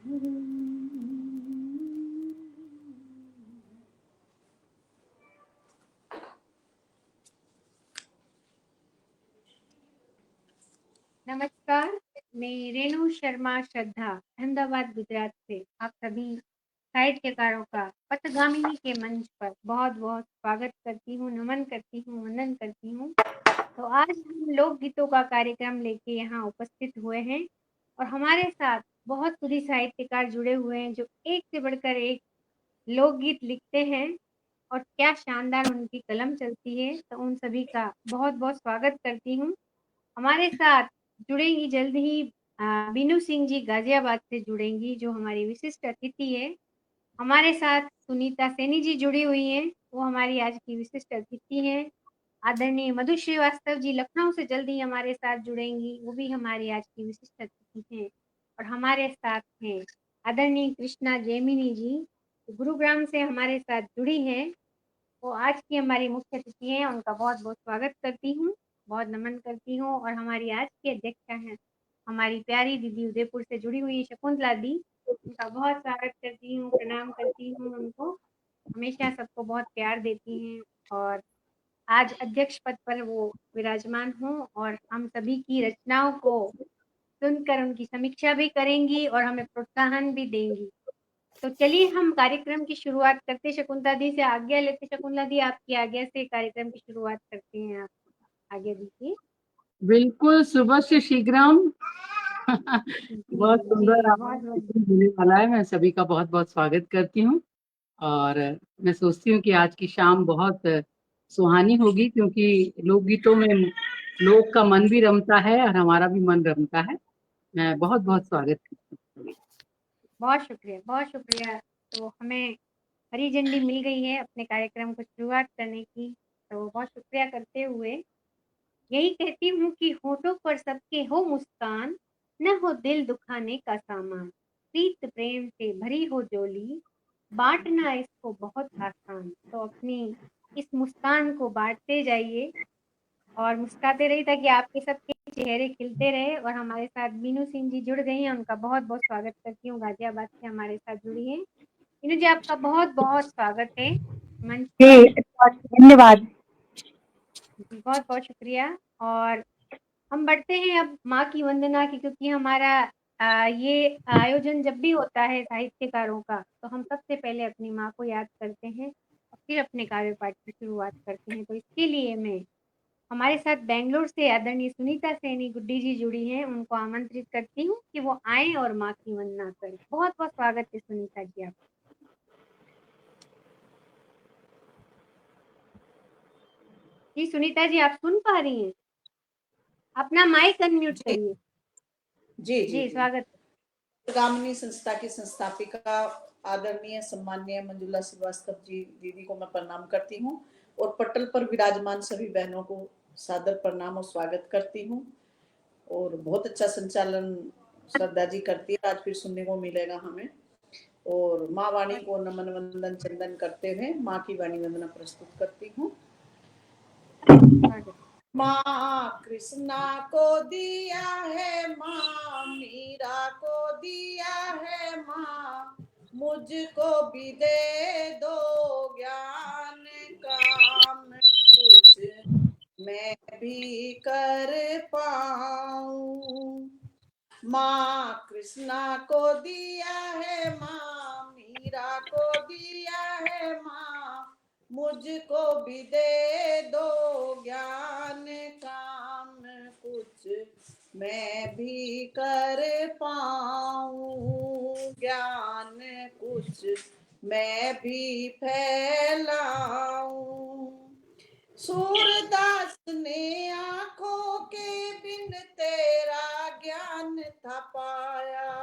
नमस्कार, मैं रेणु शर्मा श्रद्धा अहमदाबाद गुजरात से आप सभी साहित्यकारों का पथगामिनी के मंच पर बहुत बहुत स्वागत करती हूँ, नमन करती हूँ, वंदन करती हूँ। तो आज हम लोकगीतों का कार्यक्रम लेके यहाँ उपस्थित हुए हैं और हमारे साथ बहुत सभी साहित्यकार जुड़े हुए हैं जो एक से बढ़कर एक लोकगीत लिखते हैं और क्या शानदार उनकी कलम चलती है। तो उन सभी का बहुत बहुत स्वागत करती हूँ। हमारे साथ जुड़ेंगी जल्द ही बीनू सिंह जी गाजियाबाद से जुड़ेंगी जो हमारी विशिष्ट अतिथि है। हमारे साथ सुनीता सैनी जी जुड़ी हुई हैं, वो हमारी आज की विशिष्ट अतिथि हैं। आदरणीय मधु श्रीवास्तव जी लखनऊ से जल्द ही हमारे साथ जुड़ेंगी, वो भी हमारी आज की विशिष्ट अतिथि हैं। और हमारे साथ हैं आदरणीय कृष्णा जैमिनी जी, गुरुग्राम से हमारे साथ जुड़ी हैं। वो आज की हमारी मुख्य अतिथि हैं, उनका बहुत बहुत स्वागत करती हूँ, बहुत नमन करती हूँ। और हमारी आज की अध्यक्षा हैं हमारी प्यारी दीदी उदयपुर से जुड़ी हुई शकुंतला दी, उनका बहुत स्वागत करती हूँ, प्रणाम करती हूँ उनको। हमेशा सबको बहुत प्यार देती हैं और आज अध्यक्ष पद पर वो विराजमान हों और हम सभी की रचनाओं को सुनकर उनकी समीक्षा भी करेंगी और हमें प्रोत्साहन भी देंगी। तो चलिए हम कार्यक्रम की शुरुआत करते, शकुंतला दी से आज्ञा लेते। शकुंतला दी, आपकी आज्ञा से कार्यक्रम की शुरुआत करते हैं, आप आज्ञा दीजिए। बिल्कुल, सुबह से शीघ्रम। बहुत जी जी, सुंदर बहुत बहुत होने वाला है। मैं सभी का बहुत बहुत स्वागत करती हूँ और मैं सोचती हूँ कि आज की शाम बहुत सुहानी होगी क्योंकि लोकगीतों में लोग का मन भी रमता है और हमारा भी मन रमता है। मैं बहुत बहुत स्वागत करती हूँ। बहुत शुक्रिया, बहुत शुक्रिया। तो हमें हरी झंडी मिल गई है अपने कार्यक्रम को शुरुआत करने की, तो बहुत शुक्रिया करते हुए यही कहती हूँ कि होठों पर सबके हो मुस्कान, न हो दिल दुखाने का सामान, प्रीत प्रेम से भरी हो जोली, बांटना इसको बहुत आसान। तो अपनी इस मुस्कान को बांटते जाइए और मुस्कुराते रहिए ताकि आपके सबके चेहरे खिलते रहे। और हमारे साथ बीनू सिंह जी जुड़ गई हैं, उनका बहुत बहुत स्वागत करती हूँ, गाजियाबाद से हमारे साथ जुड़ी हैं। बीनू जी, आपका बहुत बहुत स्वागत है मंच पर। जी, धन्यवाद। बहुत बहुत शुक्रिया। और हम बढ़ते हैं अब माँ की वंदना की, क्योंकि हमारा ये आयोजन जब भी होता है साहित्यकारों का तो हम सबसे पहले अपनी माँ को याद करते हैं और फिर अपने काव्य पाठ की शुरुआत करते हैं। तो इसके लिए मैं हमारे साथ बेंगलोर से आदरणीय सुनीता सैनी गुड्डी जी जुड़ी हैं, उनको आमंत्रित करती हूँ कि वो आए और माँ की वंदना करें। बहुत बहुत स्वागत है सुनीता जी आप। जी सुनीता जी, आप सुन पा रही हैं? अपना माइक अनम्यूट जी करिए। जी जी जी जी स्वागत। गामिनी संस्था की संस्थापिका आदरणीय सम्माननीय मंजुला श्रीवास्तव जी दीदी को मैं प्रणाम करती हूँ और पटल पर विराजमान सभी बहनों को सादर प्रणाम और स्वागत करती हूँ। और बहुत अच्छा संचालन श्रद्धा जी करती है, आज फिर सुनने को मिलेगा हमें। और माँ वाणी को नमन वंदन चंदन करते हुए माँ की वाणी वंदना प्रस्तुत करती हूँ। माँ कृष्णा को दिया है, माँ मीरा को दिया है, माँ मुझको भी दे दो ज्ञान काम, कुछ मैं भी कर पाऊं। माँ कृष्णा को दिया है, माँ मीरा को दिया है, माँ मुझको भी दे दो ज्ञान काम, कुछ मैं भी कर पाऊं। ज्ञान कुछ मैं भी फैलाऊं। सूरदास ने आंखों के बिन तेरा ज्ञान था पाया,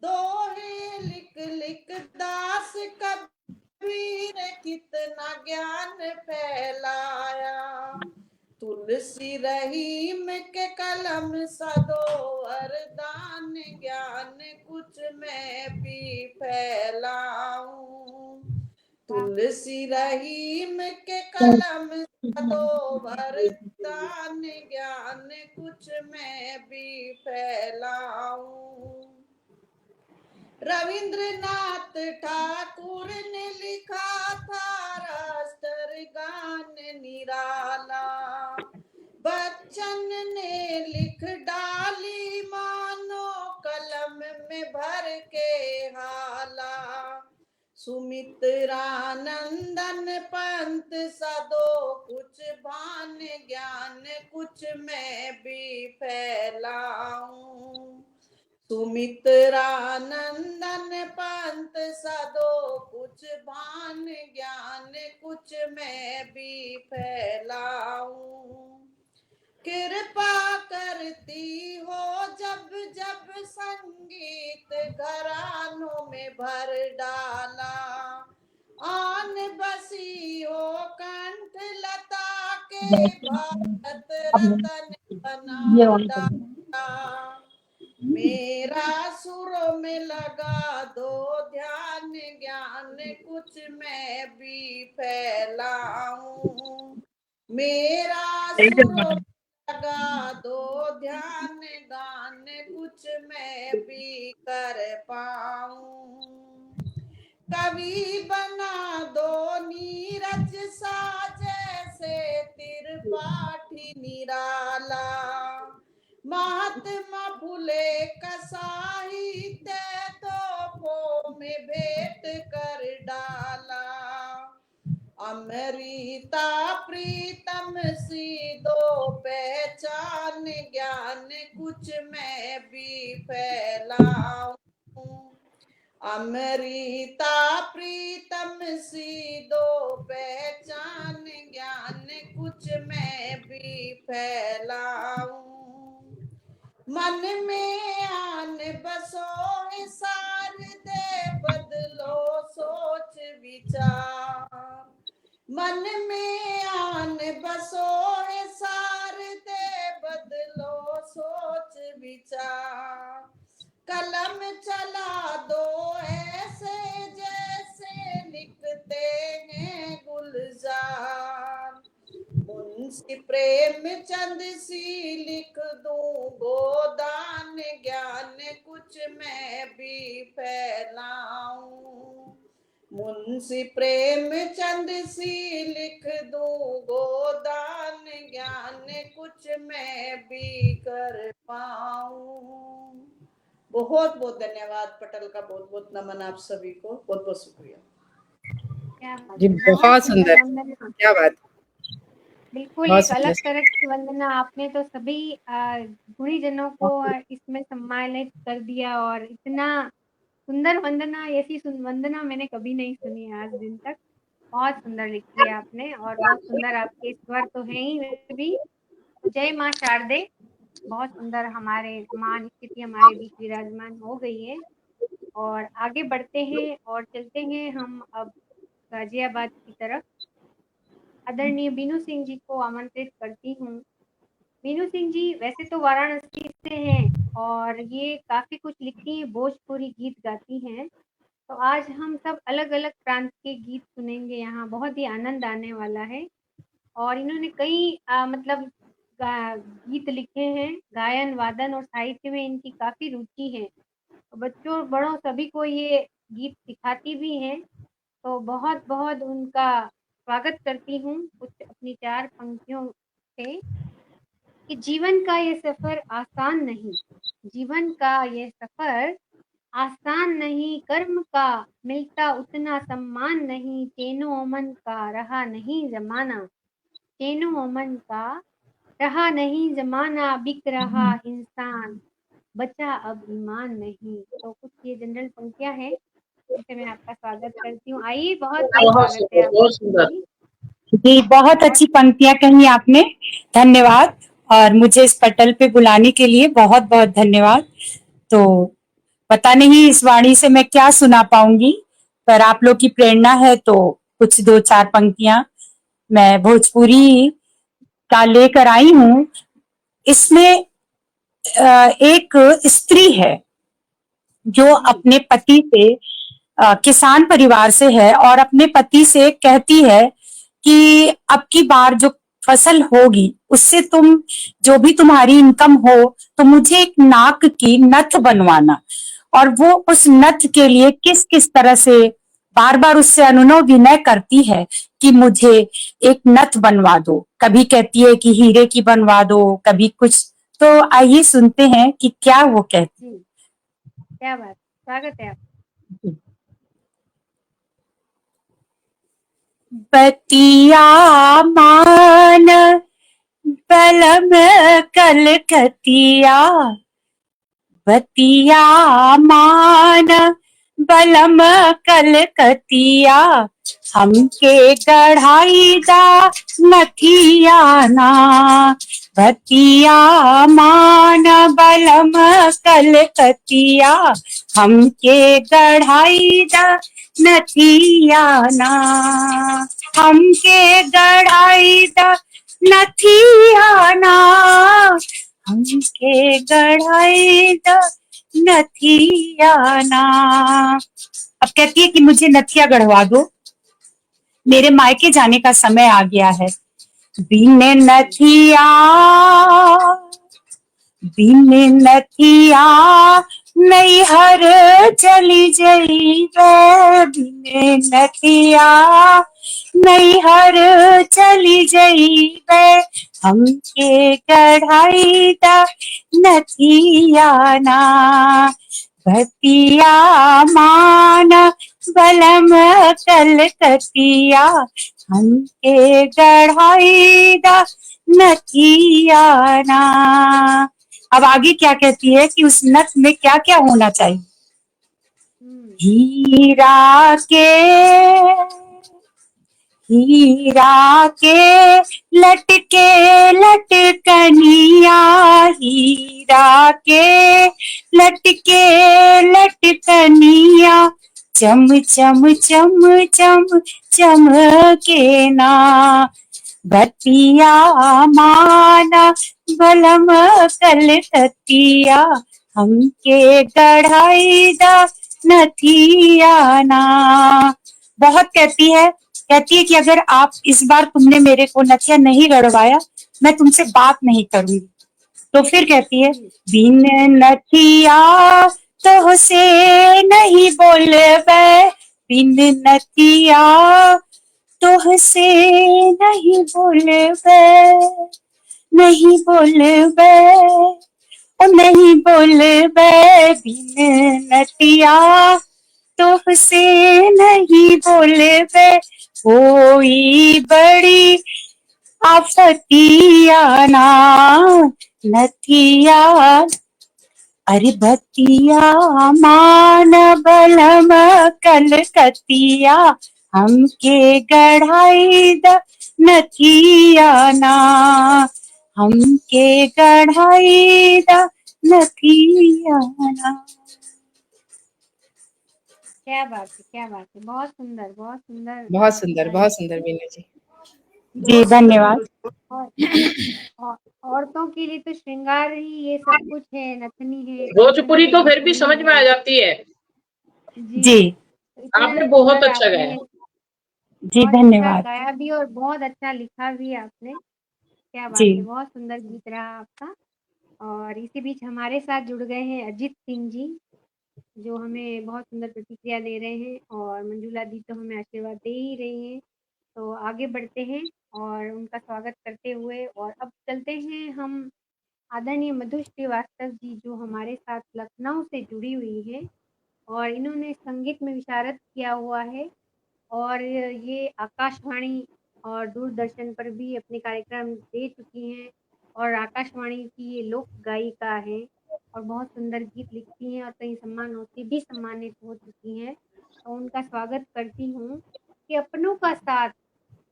दोहे लिख लिख दास कबीर कितना ज्ञान फैलाया। तुलसी रहीम के कलम सदो वरदान, ज्ञान कुछ मैं भी फैलाऊं। तुलसी रहीम के कलम दो वरदान, ज्ञान कुछ मैं भी फैलाऊं। रविंद्रनाथ ठाकुर ने लिखा था राष्ट्रगान निराला, बच्चन ने लिख डाली मानो कलम में भर के हाला, सुमित्रानंदन पंत साधो कुछ भान ज्ञान कुछ मैं भी फैलाऊं, सुमित्रानंदन पंत साधो कुछ भान ज्ञान कुछ मैं भी फैलाऊं, कृपा करती हो जब जब संगीत घरानों में भर डाला, आन बसी हो कंठ लता के भारत रतन बना डाला, मेरा सुरों में लगा दो ध्यान ज्ञान कुछ मैं भी फैलाऊं, मेरा सुरों लगा दो ध्यान गान कुछ मैं भी कर पाऊं, कवि बना दो नीरज सा जैसे त्रिपाठी निराला, महात्मा फुले का साहित्य तोपों में भेंट कर डाला, अमृता प्रीतम सी दो पहचान ज्ञान कुछ मैं भी फैलाऊं, अमृता प्रीतम सी दो पहचान ज्ञान कुछ मैं भी फैलाऊं, मन में आन बसो सार दे बदलो सोच विचार, मन में आन बसो सार दे बदलो सोच विचार, कलम चला दो ऐसे जैसे लिखते हैं गुलजार, मुंशी प्रेमचंद सी लिख दूं गोदान ज्ञान कुछ मैं भी फैलाऊं, मुंशी प्रेमचंद सी लिख दूं गोदान ज्ञान कुछ मैं भी कर पाऊं। बहुत बहुत धन्यवाद पटल का, बहुत बहुत नमन आप सभी को, बहुत बहुत शुक्रिया जी। बहुत सुंदर, क्या बात, बिल्कुल एक अलग तरह की वंदना आपने तो सभी गुणीजनों को इसमें सम्मानित कर दिया, और इतना सुंदर वंदना, ऐसी वंदना मैंने कभी नहीं सुनी आज दिन तक। बहुत सुंदर लिखी है आपने, और बहुत सुंदर आपके स्वर तो है ही भी। जय माँ शारदे। बहुत सुंदर हमारे माँ स्थिति हमारे बीच विराजमान हो गई है, और आगे बढ़ते हैं और चलते हैं हम अब गाजियाबाद की तरफ। आदरणीय बीनू सिंह जी को आमंत्रित करती हूँ। बीनू सिंह जी वैसे तो वाराणसी से हैं और ये काफी कुछ लिखती हैं, भोजपुरी गीत गाती हैं। तो आज हम सब अलग अलग प्रांत के गीत सुनेंगे, यहाँ बहुत ही आनंद आने वाला है। और इन्होंने कई मतलब गीत लिखे हैं, गायन वादन और साहित्य में इनकी काफी रुचि है। तो बच्चों बड़ों सभी को ये गीत सिखाती भी हैं। तो बहुत बहुत उनका स्वागत करती हूँ कुछ अपनी 4 पंक्तियों से कि जीवन का ये सफर आसान नहीं, जीवन का ये सफर आसान नहीं, कर्म का मिलता उतना सम्मान नहीं, चैनो अमन का रहा नहीं जमाना, चैनो अमन का रहा नहीं जमाना, बिक रहा इंसान, बचा अब ईमान नहीं। तो कुछ ये जनरल पंक्तियां हैं जिसे मैं आपका स्वागत करती हूँ। आइए, बहुत स्वागत है आपका जी। बहुत अच्छी पंक्तियां कही आपने, धन्यवाद। और मुझे इस पटल पे बुलाने के लिए बहुत बहुत धन्यवाद। तो पता नहीं इस वाणी से मैं क्या सुना पाऊंगी, पर आप लोग की प्रेरणा है तो कुछ 2-4 पंक्तियां मैं भोजपुरी का लेकर आई हूँ। इसमें एक स्त्री है जो अपने पति से, किसान परिवार से है, और अपने पति से कहती है कि अब की बार जो फसल होगी उससे तुम जो भी तुम्हारी इनकम हो तो मुझे एक नाक की नथ बनवाना। और वो उस नथ के लिए किस किस तरह से बार बार उससे अनुनय विनय करती है कि मुझे एक नथ बनवा दो, कभी कहती है कि हीरे की बनवा दो, कभी कुछ। तो आइए सुनते हैं कि क्या वो कहती जी, क्या बात, स्वागत है आप। है। बतिया मान बलम कलकतिया, बतिया मान बलम कलकतिया, हमके गढ़ाई दा नथिया ना, बतिया मान बलम कलकतिया, हमके गढ़ाई दा नथिया ना, हमके गढ़ाई दा नथिया ना, हमके गढ़ाई दा नथिया ना। अब कहती है कि मुझे नथिया गढ़वा दो, मेरे मायके जाने का समय आ गया है। बिन नथिया, बिन नथिया नैहर चली जइबे, बिन नथिया नैहर चली जइबे, हमके गढ़ाई दा नथिया ना, भतिया मान बलम कलकतिया, हमके गढ़ाई दा नथिया ना। अब आगे क्या कहती है कि उस नथ में क्या क्या होना चाहिए। हीरा के लटके लटकनिया, हीरा के लटके लटकनिया, चम चम चम चम चमके ना, बतिया माना बलम कलकतिया, हमके गढ़ाई दा नथिया ना। बहुत कहती है कि अगर आप इस बार तुमने मेरे को नथिया नहीं गढ़वाया, मैं तुमसे बात नहीं करूंगी। तो फिर कहती है बिन नथिया तो से नहीं बोलबे, बिन नथिया तो से नहीं बोलबे, नहीं बोलबे, ओ नहीं बोलबे, बिन नथिया तो से नहीं बोलबे, कोई बड़ी आफतिया ना, नथिया अरे बतिया मान बलम कलकतिया, हमके गढ़ाई द नथिया ना, हमके गढ़ाई द नथिया ना। क्या बात है, क्या बात है, बहुत सुंदर, बहुत सुंदर। बहुत सुंदर, बहुत सुंदर वीना जी। जी धन्यवाद। और औरतों के लिए तो श्रृंगार ही ये सब कुछ है, नथनी है, भोजपुरी तो फिर भी चुन्नी समझ में आ है। जाती है। जी, जी तो इतना आपने बहुत सुंदर अच्छा गाया। आपने जी बहुत अच्छा धन्यवाद। गाया भी और बहुत अच्छा लिखा भी आपने। क्या बात जी है, बहुत सुंदर गीत रहा आपका। और इसी बीच हमारे साथ जुड़ गए हैं अजित सिंह जी, जो हमें बहुत सुंदर प्रतिक्रिया दे रहे हैं, और मंजुला दी तो हमें आशीर्वाद दे ही रही हैं। तो आगे बढ़ते हैं और उनका स्वागत करते हुए, और अब चलते हैं हम आदरणीय मधु श्रीवास्तव जी, जो हमारे साथ लखनऊ से जुड़ी हुई है और इन्होंने संगीत में विशारद किया हुआ है, और ये आकाशवाणी और दूरदर्शन पर भी अपने कार्यक्रम दे चुकी हैं, और आकाशवाणी की ये लोक गायिका है और बहुत सुंदर गीत लिखती हैं और कई सम्मानों से भी सम्मानित हो चुकी हैं। तो उनका स्वागत करती हूँ कि अपनों का साथ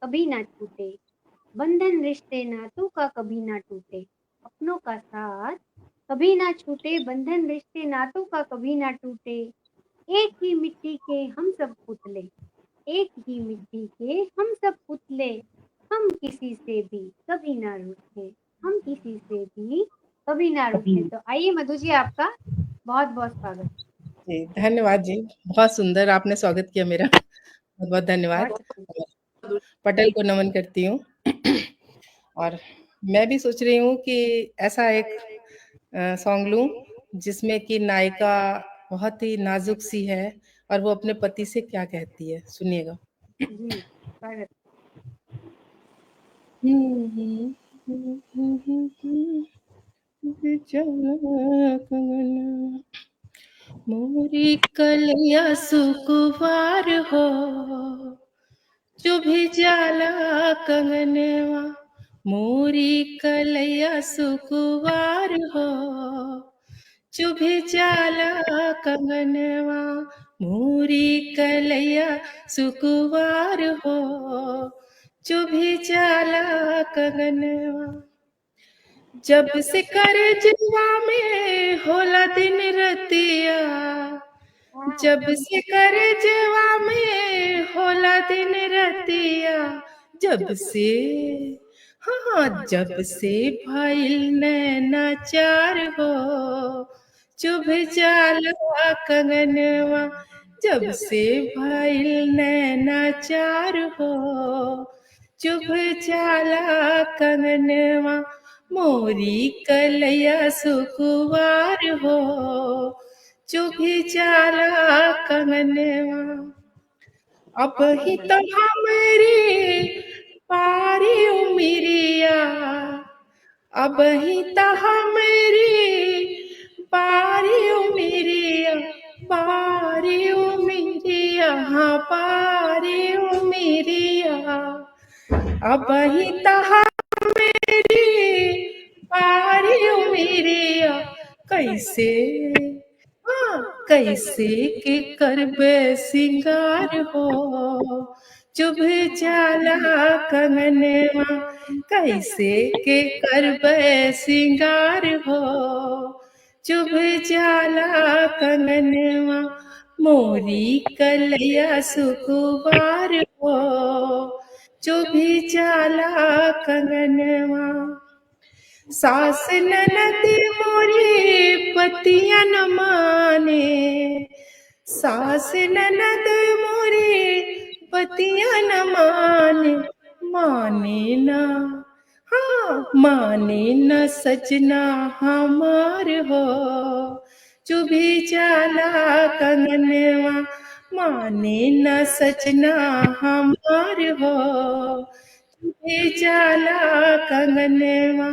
कभी ना छूटे, बंधन रिश्ते नातों का कभी ना टूटे, अपनों का साथ कभी ना छूटे, बंधन रिश्ते नातों का कभी ना टूटे, एक ही मिट्टी के हम सब पुतले, एक ही मिट्टी के हम सब पुतले, हम किसी से भी कभी ना रूठे, हम किसी से भी कभी ना रूठे। तो आइए मधु जी, आपका बहुत बहुत स्वागत। जी धन्यवाद जी, बहुत सुंदर आपने स्वागत किया मेरा, बहुत बहुत धन्यवाद। पटेल को नमन करती हूँ। और मैं भी सोच रही हूँ कि ऐसा एक सॉन्ग लूँ जिसमें कि नायिका बहुत ही नाजुक सी है और वो अपने पति से क्या कहती है, सुनिएगा। जी, स्वागत। मोरी कलिया सुकुवार हो, चुभी जाला कंगनवा। मोरी कलैया सुकुवार हो, चुभी जाला कंगनवा। मोरी कलैया सुकुवार हो, चुभी जाला कंगनवा। जब से करजवा में होला दिन रतिया, जब से करजवा में होला दिन रतिया, जब से हाँ जब से भइल नैनाचार हो, चुभ जाला कंगनवा। जब से भइल नैनाचार हो, चुभ जाला कंगनवा। मोरी कलैया सुकुवार हो, चुभी जाला कंगनवा। अब ही तो हमरी पारी उमिरिया, अब ही तो हमरी पारी उमिरिया, पारी उमिरिया, हाँ पारी उमिरिया। अब ही तो हमरी पारी उमिरिया, कैसे कैसे के करबे सिंगार हो, चुभ जाला कंगनवा। कैसे के करबे सिंगार हो, चुभ जाला कंगनवा। मोरी कलैया सुकुवार हो, चुभी जाला कंगनवा। सास ननद मोरी पतिया न माने, सास ननद मोरी पतिया न माने। माने ना हाँ माने न सजना हमार हो, चुभी जाला कंगनवा। माने न सजना हमार हो, चुभी जाला कंगनवा।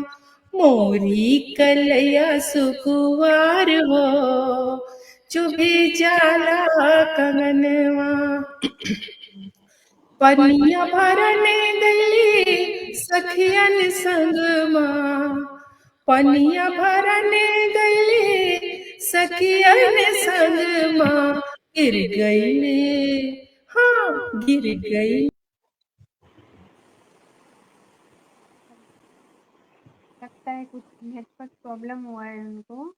मोरी कलैया सुकुवार हो, चुभी जाला कंगनवा। पनिया भरने गई सखियन संगमा, पनिया भरने गई सखियन संगमा। गिर गई हाँ गिर गई। लगता है कुछ नेटवर्क प्रॉब्लम हुआ है उनको।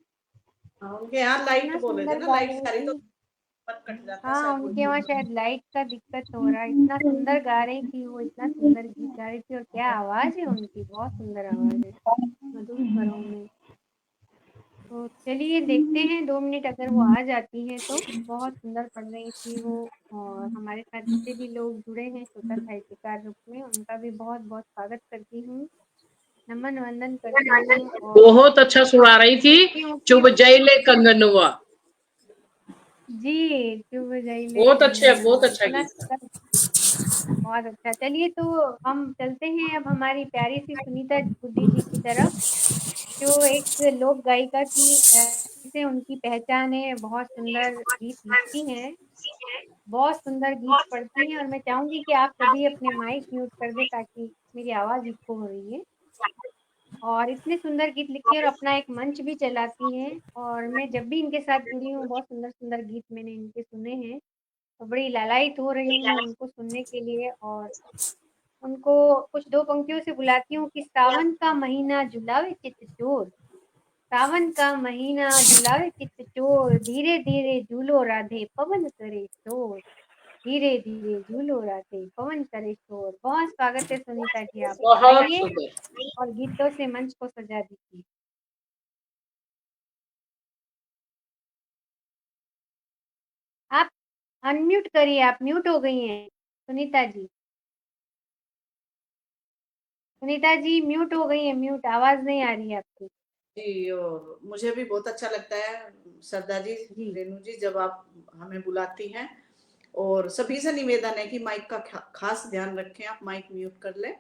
उनके यहाँ लाइट इतना बोले थे सुंदर ना, गा लाइट रही सारी तो थी। कट जाता है हाँ, शायद उनके वहाँ वही। शायद लाइट का दिक्कत हो रहा है। इतना सुंदर गा रही थी वो, इतना सुंदर गीत गा रही थी, और क्या आवाज है उनकी, बहुत सुंदर आवाज है, मधुर स्वरों में। तो चलिए देखते हैं 2 मिनट अगर वो आ जाती हैं तो। बहुत सुंदर पढ़ रही थी वो। और हमारे साथ जितने भी लोग जुड़े हैं श्रोता साहित्यकार रूप में, उनका भी बहुत बहुत स्वागत करती हूँ, नमन वंदन करती हूँ। और बहुत अच्छा सुना रही थी, सोचती हूँ कि चुभ जैले कंगनवा। जी, चुभ जैले बहुत अच्छे, बहुत कंगनवा, अच्छा इतना गीत था। सुंदर। बहुत अच्छा। चलिए तो हम चलते हैं अब हमारी प्यारी सी सुनीता गुड्डी जी की तरफ, जो एक लोक गायिका की से उनकी पहचान है। बहुत सुंदर गीत लिखती हैं, बहुत सुंदर गीत पढ़ती हैं। और मैं चाहूंगी कि आप सभी अपने माइक म्यूट कर दें ताकि मेरी आवाज इको हो रही है। और इतने सुंदर गीत लिखती हैं और अपना एक मंच भी चलाती हैं। और मैं जब भी इनके साथ जुड़ी हूँ, बहुत सुंदर सुंदर गीत मैंने इनके सुने हैं, तो बड़ी लालायित हो रही हूँ उनको सुनने के लिए। और उनको कुछ 2 पंक्तियों से बुलाती हूँ कि सावन का महीना झुलावे चित्त चोर, सावन का महीना झुलावे चित्त चोर, धीरे धीरे झूलो राधे पवन करे शोर, धीरे धीरे झूलो राधे पवन करे शोर। बहुत स्वागत है सुनीता जी, आप बहुत आइए सुंदर। और गीतों से मंच को सजा दीजिए। आप अनम्यूट करिए, आप म्यूट हो गई हैं सुनीता जी। सुनीता जी म्यूट हो गई है, म्यूट, आवाज नहीं आ रही है आपकी। जी, और मुझे भी बहुत अच्छा लगता है श्रद्धा जी, रेणु जी, जब आप हमें बुलाती हैं। और सभी से निवेदन है कि माइक का खास ध्यान रखें, आप माइक म्यूट कर लें,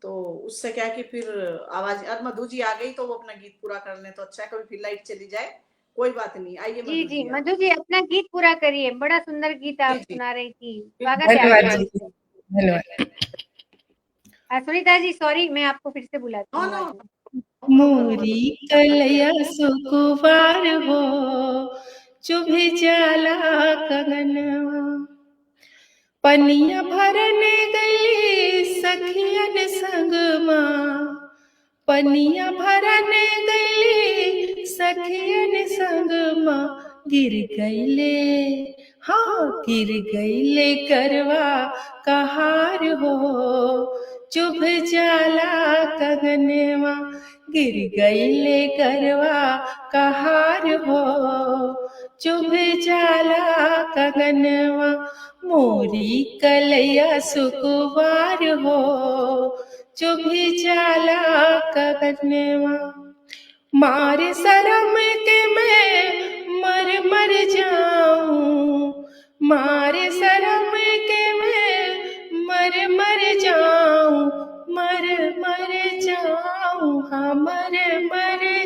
तो उससे क्या है कि फिर आवाज। और मधु जी आ गई तो वो अपना गीत पूरा कर लें तो अच्छा है, कभी फिर लाइट चली जाए कोई बात नहीं। आइए जी मधु जी, जी, मधु जी अपना गीत पूरा करिए, बड़ा सुंदर गीत आप जी सुना रही थी, स्वागत है धन्यवाद आपका जी, फिर से। धन्यवाद। सुनीता जी सॉरी, मैं आपको फिर से बुलाती नो हूँ नो बाद में। मोरी कलया सुकुवार हो, चुभी जाला कंगनवा, पनिया भरने गई सखियन संगमा, पनिया भरने गई सखियन संगमा, गिर गईले, हाँ गिर गईले करवा कहार हो, चुभ जाला कंगनवा, गिर गईले करवा कहार हो, चुभ जाला कंगनवा, मोरी कलया सुकुवार हो, चुभी जाला कंगनवा, मारे शरम के मैं मर जाऊं, मारे शरम के मैं मर जाऊं, मर जाऊं, हाँ मर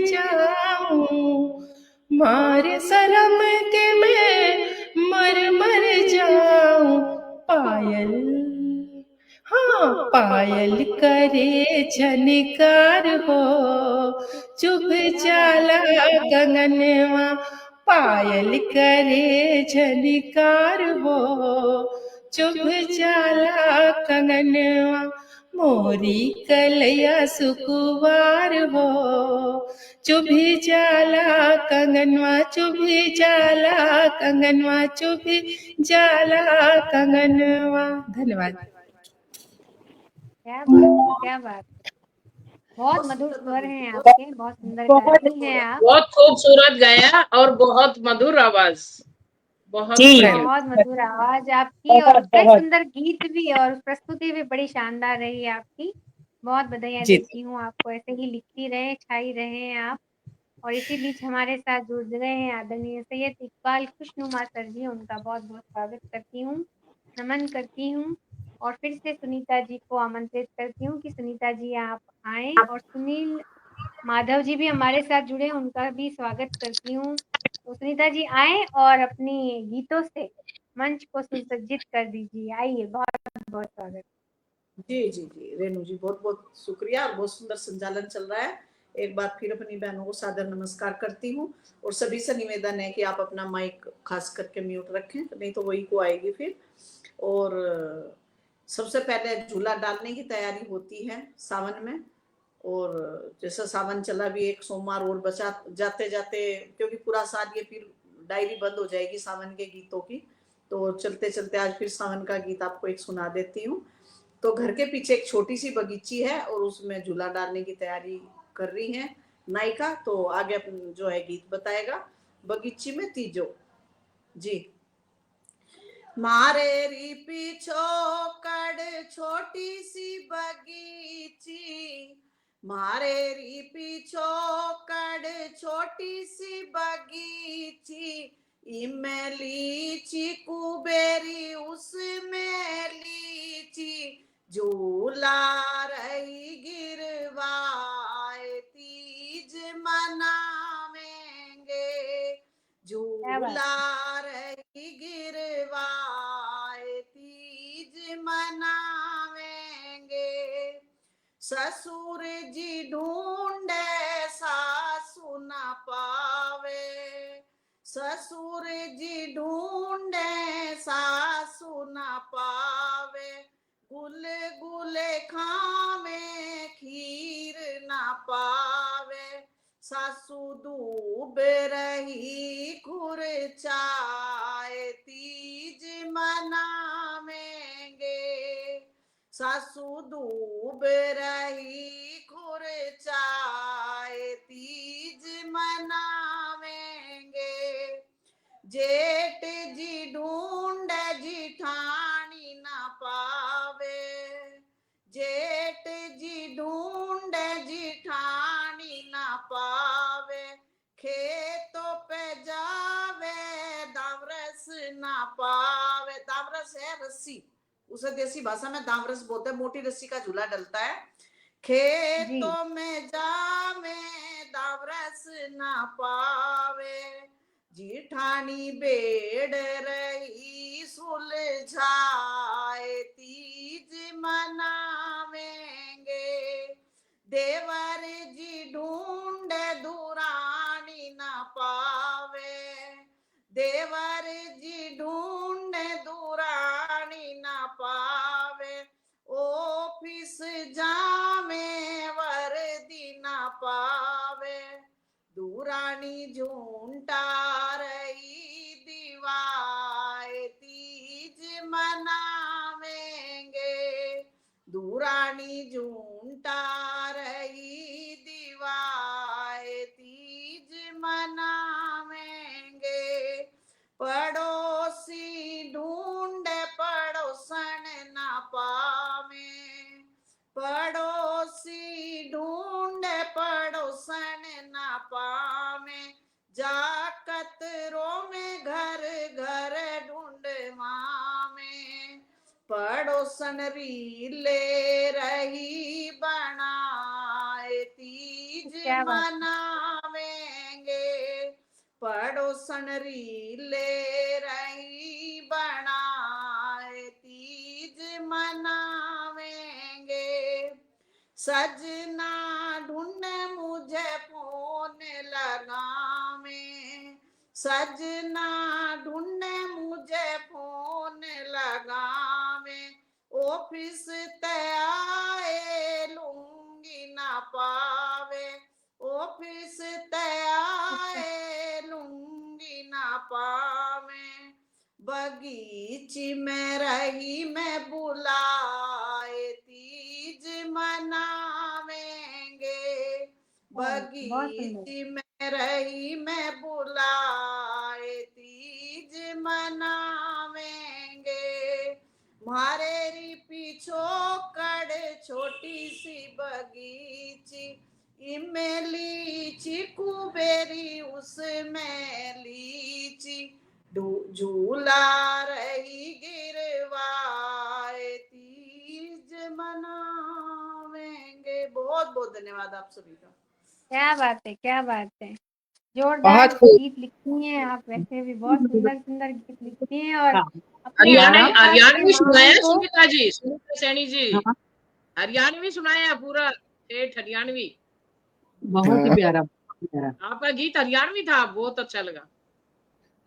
जाऊं, मारे शरम के मैं मर जाऊं, पायल, हाँ पायल करे झनकार हो, चुभ जाला कंगनवा, पायल करे झनकार हो, चुभ जाला कंगनवा, मोरी कलया सुकुवार हो, चुभी जाला कंगनवा, चुभी जाला कंगनवा, चुभी जाला कंगनवा। धन्यवाद। क्या बात, बहुत मधुर स्वर हैं आपके, बहुत सुंदर बहुत गाती हैं आप। बहुत खूबसूरत गाया और बहुत मधुर आवाज, बहुत जी प्रेम। बहुत मधुर आवाज आपकी और बहुत बड़े बहुत सुंदर गीत भी, और प्रस्तुति भी बड़ी शानदार रही है आपकी। बहुत बधाइयाँ जी देती हूँ आपको, ऐसे ही लिखती रहे, छाई रहे आप। और इसी बीच हमारे साथ जुड़ गए हैं आदरणीय सैयद इकबाल खुशनुमा सर जी, उनका बहुत बहुत स्वागत करती हूँ, नमन करती हूँ। और फिर से सुनीता जी को आमंत्रित करती हूँ कि सुनीता जी आप आएं, और सुनील माधव जी भी हमारे साथ जुड़े, उनका भी स्वागत करती हूँ। तो सुनीता जी आए और अपनी गीतों से मंच को सुसज्जित कर दीजिए, आइए, बहुत बहुत स्वागत। जी जी जी, रेणु जी बहुत बहुत शुक्रिया, और बहुत सुंदर संचालन चल रहा है। एक बार फिर अपनी बहनों को सादर नमस्कार करती हूँ, और सभी से निवेदन है कि आप अपना माइक खास करके म्यूट रखें, नहीं तो वही को आएगी फिर। और सबसे पहले झूला डालने की तैयारी होती है सावन में, और जैसा सावन चला भी एक सोमवार और बचा, जाते जाते क्योंकि पूरा साल ये फिर डायरी बंद हो जाएगी सावन के गीतों की, तो चलते चलते आज फिर सावन का गीत आपको एक सुना देती हूँ। तो घर के पीछे एक छोटी सी बगीची है और उसमें झूला डालने की तैयारी कर रही है नायिका, तो आगे जो है गीत बताएगा। बगीची में तीजो जी। मारे री पिछोकड़ छोटी सी बगीची, मारे री पिछोकड़ छोटी सी बगीची, इमें लीची कुबेरी उसमें लीची, झूला रही गिरवाए तीज मनावेंगे, झूला रही गिरवाए तीज मनावेंगे, ससुर जी ढूंढे सासु न पावे, ससुर जी ढूंढे सासु न पावे, गुल गुले खावे खीर न पावे, सासु डूब रही खुरचाए तीज मनावेंगे, सासु डूब रही खुरचाए तीज मनावेंगे, जेठ जी ढूंढ जिठानी न पावे, जेठ जी ढूंढ जिठानी न पावे, ना पावे। दामरस है रस्सी, उसे देसी भाषा में दामरस बोलते हैं, मोटी रस्सी का झूला डलता है। खेतों में जावे दामरस ना पावे, जीठानी बेड़ रही सुलझाए, तीज मनावेंगे। देवर जी ढूंढे दुरानी ना पावे, देवर जी ढूंढे दुरानी ना पावे। ऑफिस जामे वर्दी ना पावे, दुरानी झूंटा रही दीवाए, तीज मनावेंगे। दुरानी झूंटा रही दीवाए, तीज मनावेंगे। पड़ोसी ढूंढे पड़ोसन ना पावे, पड़ोसी ढूंढे पड़ोसन ना पावे। जाकतरों में घर घर ढूंढ मामे, पड़ोसन रीले रही बनाए, तीज मनावेंगे। पड़ोसन रीले रही बनाए, तीज मनावेंगे। सजना ढूंढ मुझे फोन लगावे, सजना ढूंढ मुझे फोन लगावे। ऑफिस तयाए लूंगी ना पावे, ऑफिस तयाए लूंगी ना पावे। बगीची में रही मैं बुलाए, तीज मनावेंगे। बगीची में रही मैं बुलाए, तीज मनावेंगे। मारेरी पिछोकड़ छोटी सी बगीची, इनमें लीची कुबेरी उसमें लीची, झूला रही गिरवाए, तीज मनावेंगे। बहुत बहुत धन्यवाद आप सभी का। क्या बात है, क्या बात है, जोरदार गीत लिखती हैं आप। वैसे भी बहुत सुंदर सुंदर गीत लिखती हैं और अपने हरियाणवी सुनाया सुनीता जी, सुनीता सैनी जी। हरियाणवी सुनाया पूरा ठेठ हरियाणवी, बहुत ही प्यारा। आपका गीत हरियाणवी था, बहुत अच्छा लगा।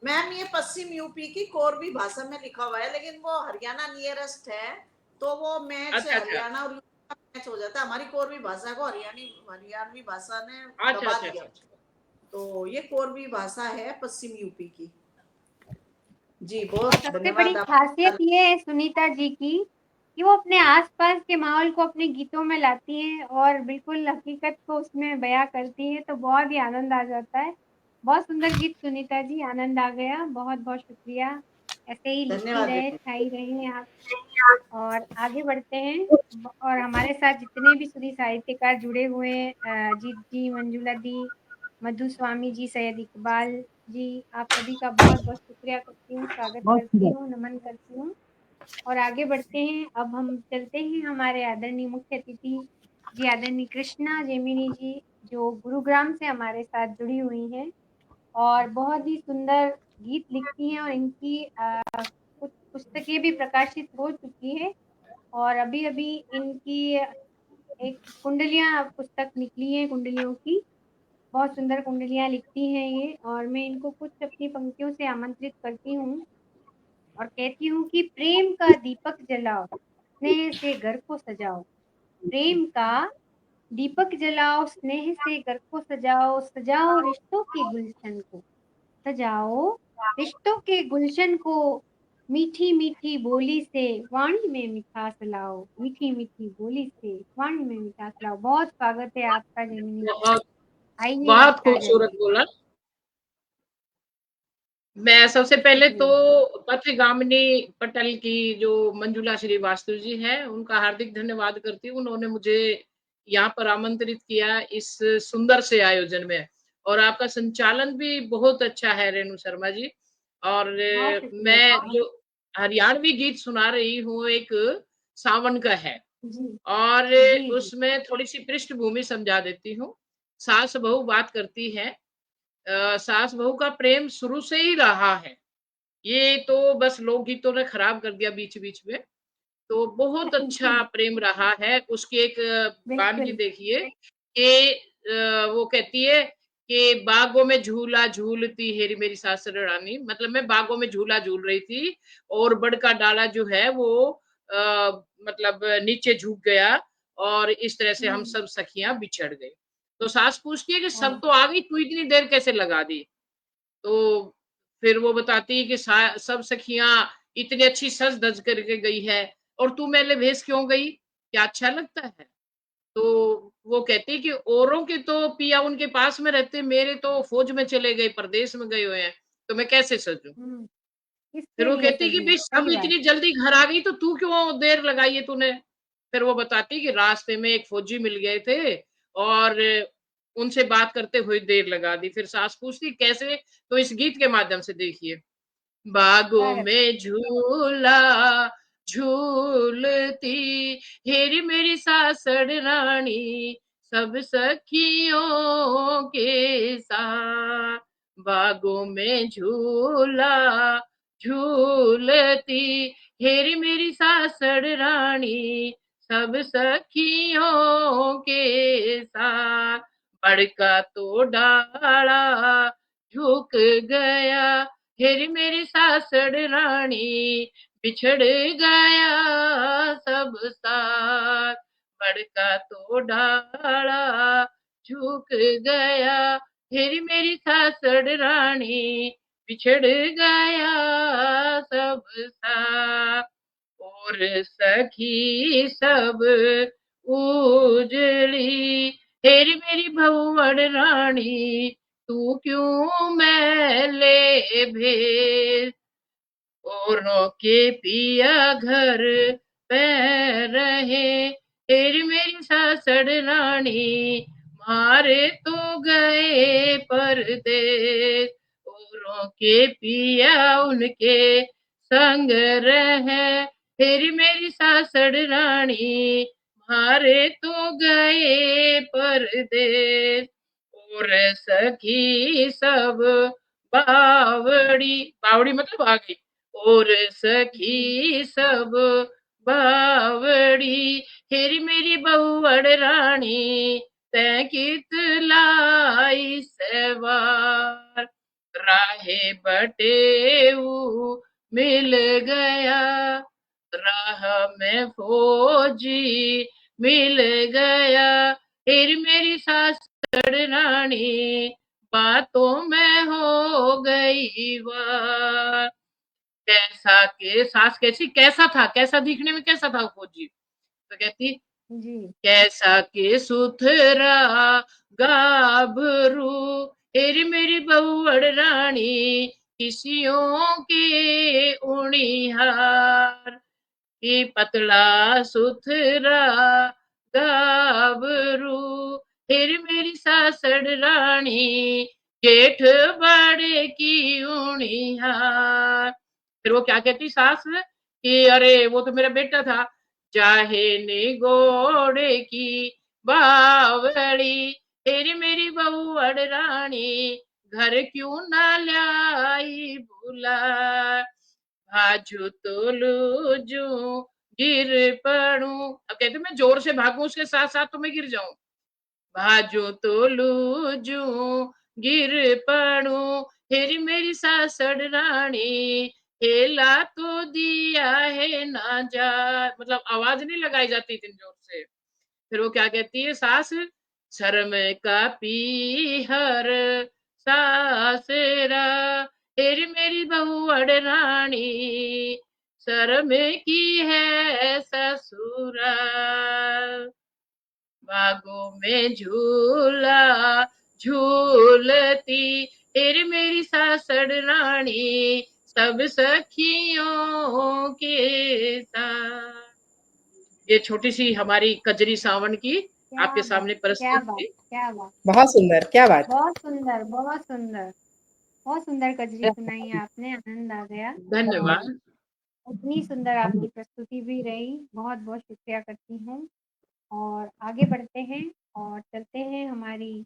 मैम ये पश्चिम यूपी की कोरबी भाषा में लिखा हुआ है, लेकिन वो हरियाणा नियरेस्ट है, तो वो मैच हरियाणा और मैच हो जाता है। हमारी कोरबी भाषा को हरियाणवी भाषा ने दबा दिया, तो ये कोरबी भाषा है पश्चिम यूपी की। जी बहुत सबसे बड़ी खासियत ये है सुनीता जी की कि वो अपने आसपास के माहौल को अपने गीतों में लाती है और बिल्कुल हकीकत को उसमें बयां करती है, तो बहुत ही आनंद आ जाता है। बहुत सुंदर गीत सुनीता जी, आनंद आ गया। बहुत बहुत शुक्रिया, ऐसे ही लिखती रहे, छाई रही आप। और आगे बढ़ते हैं, और हमारे साथ जितने भी सुधी साहित्यकार जुड़े हुए हैं, जीत जी, मंजुला दी, मधु स्वामी जी, सैयद इकबाल जी, आप सभी का बहुत बहुत शुक्रिया करती हूँ, स्वागत करती हूँ, नमन करती हूँ। और आगे बढ़ते हैं, अब हम चलते हैं हमारे आदरणीय मुख्य अतिथि जी, आदरणीय कृष्णा जेमिनी जी, जो गुरुग्राम से हमारे साथ जुड़ी हुई हैं और बहुत ही सुंदर गीत लिखती हैं, और इनकी कुछ पुस्तकें भी प्रकाशित हो चुकी है। और अभी अभी इनकी एक कुंडलियाँ पुस्तक निकली है, कुंडलियों की। बहुत सुंदर कुंडलियाँ लिखती हैं ये, और मैं इनको कुछ अपनी पंक्तियों से आमंत्रित करती हूँ और कहती हूँ कि प्रेम का दीपक जलाओ, स्नेह से घर को सजाओ। प्रेम का दीपक जलाओ, स्नेह से घर को सजाओ, सजाओ रिश्तों के गुलशन को, सजाओ रिश्तों के गुलशन को। मीठी मीठी बोली से वाणी में मिठास लाओ, मीठी मीठी बोली से वाणी में मिठास लाओ। बहुत स्वागत है आपका जेमिनी, आइए। बहुत खूबसूरत बोला। मैं सबसे पहले तो पथगामिनी पटल की जो मंजुला श्रीवास्तव जी है, उनका हार्दिक धन्यवाद करती हूँ। उन्होंने मुझे यहाँ पर आमंत्रित किया इस सुंदर से आयोजन में, और आपका संचालन भी बहुत अच्छा है रेणु शर्मा जी। और बहुत अच्छी मैं बात। जो हरियाणवी गीत सुना रही हूँ एक सावन का है, जी और जी जी उसमें थोड़ी सी पृष्ठभूमि समझा देती हूँ। सास बहू बात करती है। सास बहू का प्रेम शुरू से ही रहा है, ये तो बस लोकगीतों ने खराब कर दिया बीच बीच में। तो बहुत अच्छा जी प्रेम रहा है। उसकी एक वानगी बिल्कुल। देखिए कि वो कहती है कि बागों में झूला झूलती हेरी मेरी सासर रानी, मतलब मैं बागों में झूला झूल रही थी और बड़का डाला जो है वो मतलब नीचे झुक गया, और इस तरह से हम हम्म। सब सखियां बिछड़ गई। तो सास पूछती है कि सब हाँ। तो आ गई, तू इतनी देर कैसे लगा दी? तो फिर वो बताती है कि सब सखियां इतनी अच्छी सज धज करके गई है, और तू मेले भेस क्यों गई, क्या अच्छा लगता है? तो वो कहती है कि औरों के तो पिया उनके पास में रहते, मेरे तो फौज में चले गए, प्रदेश में गए हुए हैं, तो मैं कैसे सजूं? हम्म। फिर किसके वो लिए कहती है कि सजी? भाई सब सही बात। इतनी जल्दी घर आ गई तो तू क्यों देर लगाई है तूने? फिर वो बताती है कि रास्ते में एक फौजी मिल गए थे और उनसे बात करते हुए देर लगा दी। फिर सास पूछती कैसे? तो इस गीत के माध्यम से देखिए, बागों बस। में झूला झूलती हेरी मेरी सासड़ रानी, सब सखियों के साथ। बागों में झूला झूलती हेरी मेरी सासड़ रानी, सब सखियों के साथ। बड़का तो डाला झुक गया हेरी मेरी सासड़ रानी, बिछड़ गया सब साथ। बड़का तो डाला झुक गया हेरी मेरी सासड़ रानी, बिछड़ गया सब साथ। और सखी सब उजड़ी हेरी मेरी भौवड़ रानी, तू क्यों मैले भेज? औरों के पिया घर पे रहे तेरी मेरी सासड़ रानी, मारे तो गए परदेस। औरों के पिया उनके संग रहे तेरी मेरी सासड़ रानी, मारे तो गए परदेस। और सखी सब बावड़ी, बावड़ी मतलब आ गई, और जी सखी सब बावड़ी हेरी मेरी बहुवड़ रानी, तै कित लाई सवार। राहे बटेऊ मिल गया, राह में फौजी मिल गया हेरी मेरी सासड़ रानी, बातों में हो गई वार। कैसा के सास कैसी, कैसा था, कैसा दिखने में कैसा था फौजी? तो कहती जी कैसा के सुथरा गाभरू हेरी मेरी बहुवड़ रानी, किसियों के उणिहार। कि पतला सुथरा गाभरू हेरी मेरी सासड़ रानी, जेठ बड़े की उणिहार। फिर वो क्या कहती सास कि अरे वो तो मेरा बेटा था, चाहे निगोड़े की बावड़ी हेरी मेरी बहुवड़ रानी, घर क्यों ना लाई बुला? भाजू तो लूजू गिर पड़ू, अब कहते मैं जोर से भागू उसके साथ साथ तो मैं गिर जाऊं। भाजू तो लूजू गिर पड़ू हेरी मेरी सासड़ रानी, हेला तो दिया है ना जा, मतलब आवाज नहीं लगाई जाती इतनी जोर से। फिर वो क्या कहती है सास, शर्म का पीहर सासरा हेरी मेरी बहुवड़ रानी, शर्म की है ससुराल। बागों में झूला झूलती हेरी मेरी सासड़ रानी, सब सखियों के साथ। ये छोटी सी हमारी कजरी सावन की क्या आपके बात, सामने क्या प्रस्तुत बात, की। क्या बात। बहुत सुंदर, क्या बात। बहुत सुंदर, बहुत सुंदर। बहुत सुंदर कजरी सुनाई आपने, आनंद आ गया। धन्यवाद। इतनी सुंदर आपकी प्रस्तुति भी रही, बहुत बहुत शुक्रिया करती हूँ। और आगे बढ़ते हैं और चलते हैं हमारी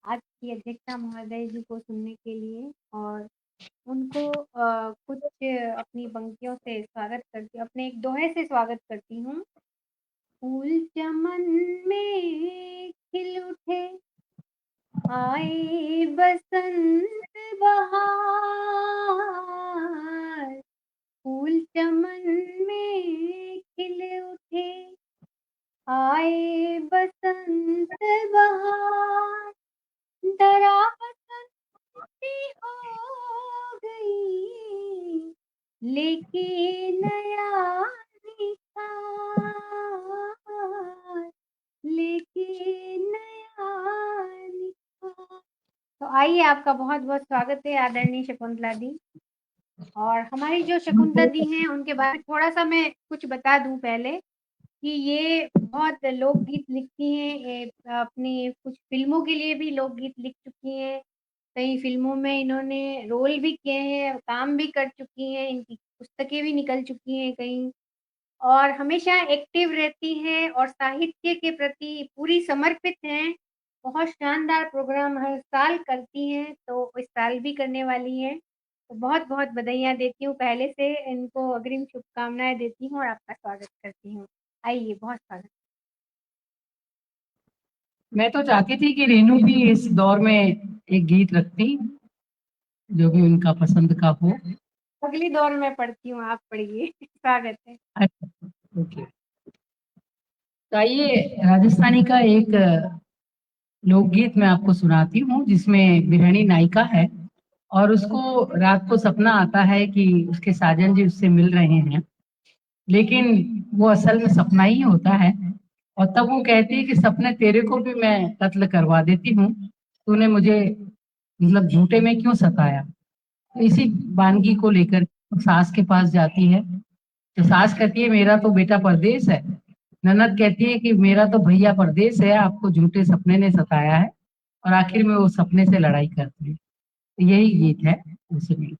आज की अध्यक्षा महोदय जी को सुनने के लिए, और उनको कुछ अपनी पंक्तियों से स्वागत करती हूँ, अपने एक दोहे से स्वागत करती हूँ। फूल चमन में खिल उठे, आए बसंत बहार, फूल चमन में खिल उठे, आए बसंत बहार, डरा बसंती हो गई, लेके नया निखार, लेके नया निखार। तो आइए, आपका बहुत बहुत स्वागत है आदरणीय शकुंतला दी। और हमारी जो शकुंतला दी हैं उनके बारे में थोड़ा सा मैं कुछ बता दूं पहले, कि ये बहुत लोकगीत लिखती हैं, अपनी कुछ फिल्मों के लिए भी लोकगीत लिख चुकी हैं, कई फिल्मों में इन्होंने रोल भी किए हैं, काम भी कर चुकी हैं, इनकी पुस्तकें भी निकल चुकी हैं कई, और हमेशा एक्टिव रहती हैं और साहित्य के प्रति पूरी समर्पित हैं। बहुत शानदार प्रोग्राम हर साल करती हैं, तो इस साल भी करने वाली हैं। तो बहुत बहुत बधाइयाँ देती हूँ पहले से, इनको अग्रिम शुभकामनाएं देती हूँ और आपका स्वागत करती हूँ। आइए, बहुत स्वागत। मैं तो चाहती थी कि रेनू भी इस दौर में एक गीत रखती जो भी उनका पसंद का हो। अगली दौर में पढ़ती हूँ, आप पढ़िए। स्वागत है। अच्छा, ओके। तो आइए, राजस्थानी का एक लोकगीत मैं आपको सुनाती हूँ जिसमें बिरहणी नायिका है और उसको रात को सपना आता है कि उसके साजन जी उससे मिल रहे हैं, लेकिन वो असल में सपना ही होता है। और तब वो कहती है कि सपने तेरे को भी मैं कत्ल करवा देती हूँ, तूने मुझे मतलब झूठे में क्यों सताया। तो इसी वानगी को लेकर सास के पास जाती है, तो सास कहती है मेरा तो बेटा परदेश है। ननद कहती है कि मेरा तो भैया परदेश है, आपको झूठे सपने ने सताया है। और आखिर में वो सपने से लड़ाई करती है। तो यही गीत है उसमें।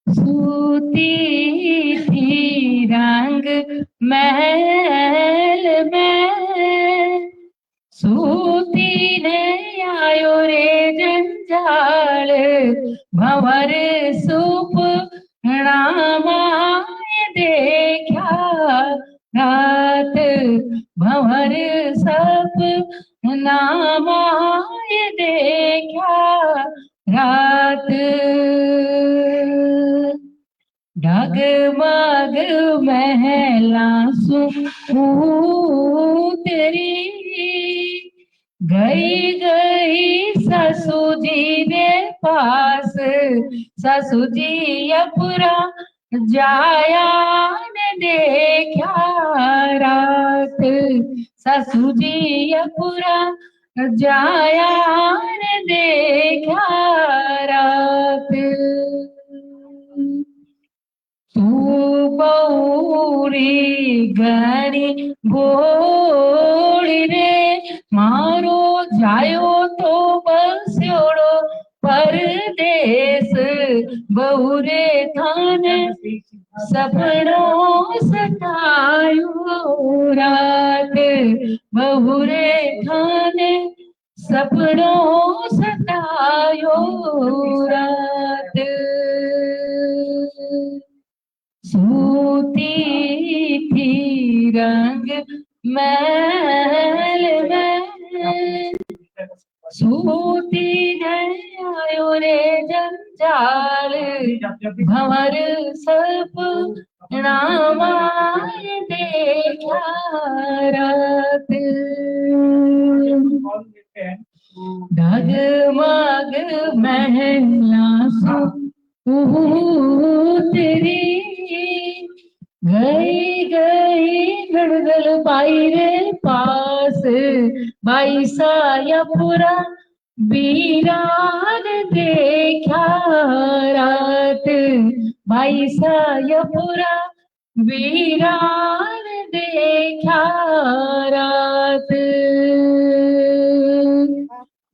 सूती थी रंग महल में, सूती ने आयो रे जंजाल, भंवर सुप नामाय देखा रात, भंवर सप नामाय देखा रात। डगमग महला तेरी, गई गई ससु जी ने पास, ससु जी अपरा जाया ने देखा रात, ससु जी अपरा जाया ने देखा रात। तू बौरी घनी भोड़ी रे, मारो जायो तो बस्योड़ो परदेश, बहुरे थाने सपनों सतायो रात, बहुरे थाने सपनों सतायो रात। सूती थी रंग महल में, सूती आयो रे जंजाल, भंवर सब नामाय देखा रात। डगमग महला तेरी, गई गई गड़गल बाई रे पास, बाई सायापुरा बीरान देखा रात, बाई सायापुरा बीरान देखा रात।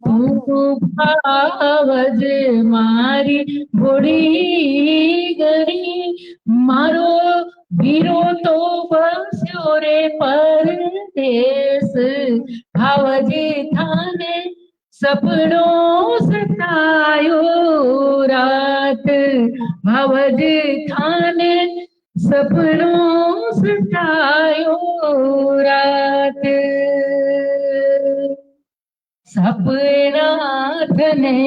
तू भावज मारी घोड़ी गरी मारो वीरो तो बस्यो रे परदेस भावज थाने सपनो सतायो रात भावज थाने सपनो सतायो रात सपना थने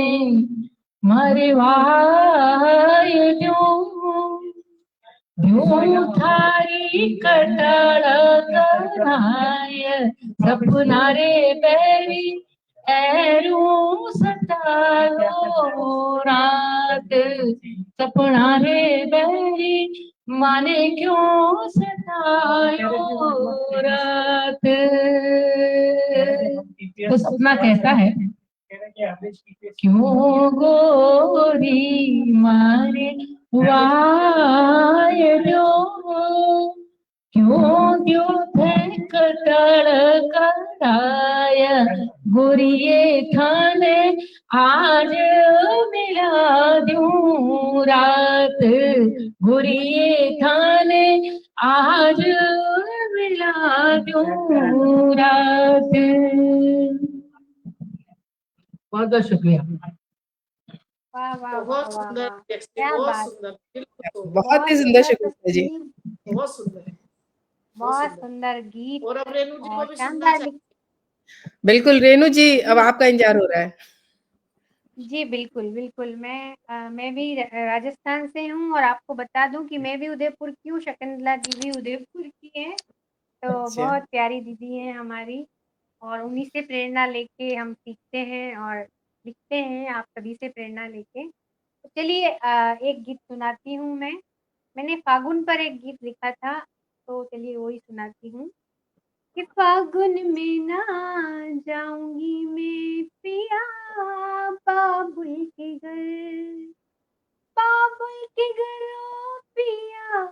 मारे वायो यूं थारी कटड़ कराय सपना रे बैरी ऐरू सतायो रात सपना रे बैरी माने क्यों सतायो रात। तो सपना कहता है क्यों गोरी मारे वायलो क्यों क्यों थे कटड़ कराय गोरिये थाने आज मिला दूं रात गोरिये थाने आज मिला दूं रात। बहुत बहुत शुक्रिया। वाह वाह वाह बहुत वाह सुंदर वाह, टेक्स्ट, क्या बहुत बात, सुंदर, दिल को छू, बहुत ही सुंदर शकुंतला जी। बहुत सुंदर, बहुत सुंदर गीत और अब रेणु जी को और भी सुनना शानदार चाहिए। बिल्कुल रेणु जी, अब आपका इंतजार हो रहा है। जी बिल्कुल बिल्कुल, मैं भी राजस्थान से हूँ और आपको बता दूं कि मैं भी उदयपुर की हूँ, शकुंतला जी भी उदयपुर की हैं। तो अच्छा, बहुत प्यारी दीदी हैं हमारी और उन्हीं से प्रेरणा लेके हम सीखते हैं और लिखते हैं, आप सभी से प्रेरणा लेके। तो चलिए एक गीत सुनाती हूँ मैं। मैंने फागुन पर एक गीत लिखा था, तो चलिए वही सुनाती हूँ कि फागुन में ना जाऊंगी मैं पिया बाबुल के घर, बाबुल के घर ओ पिया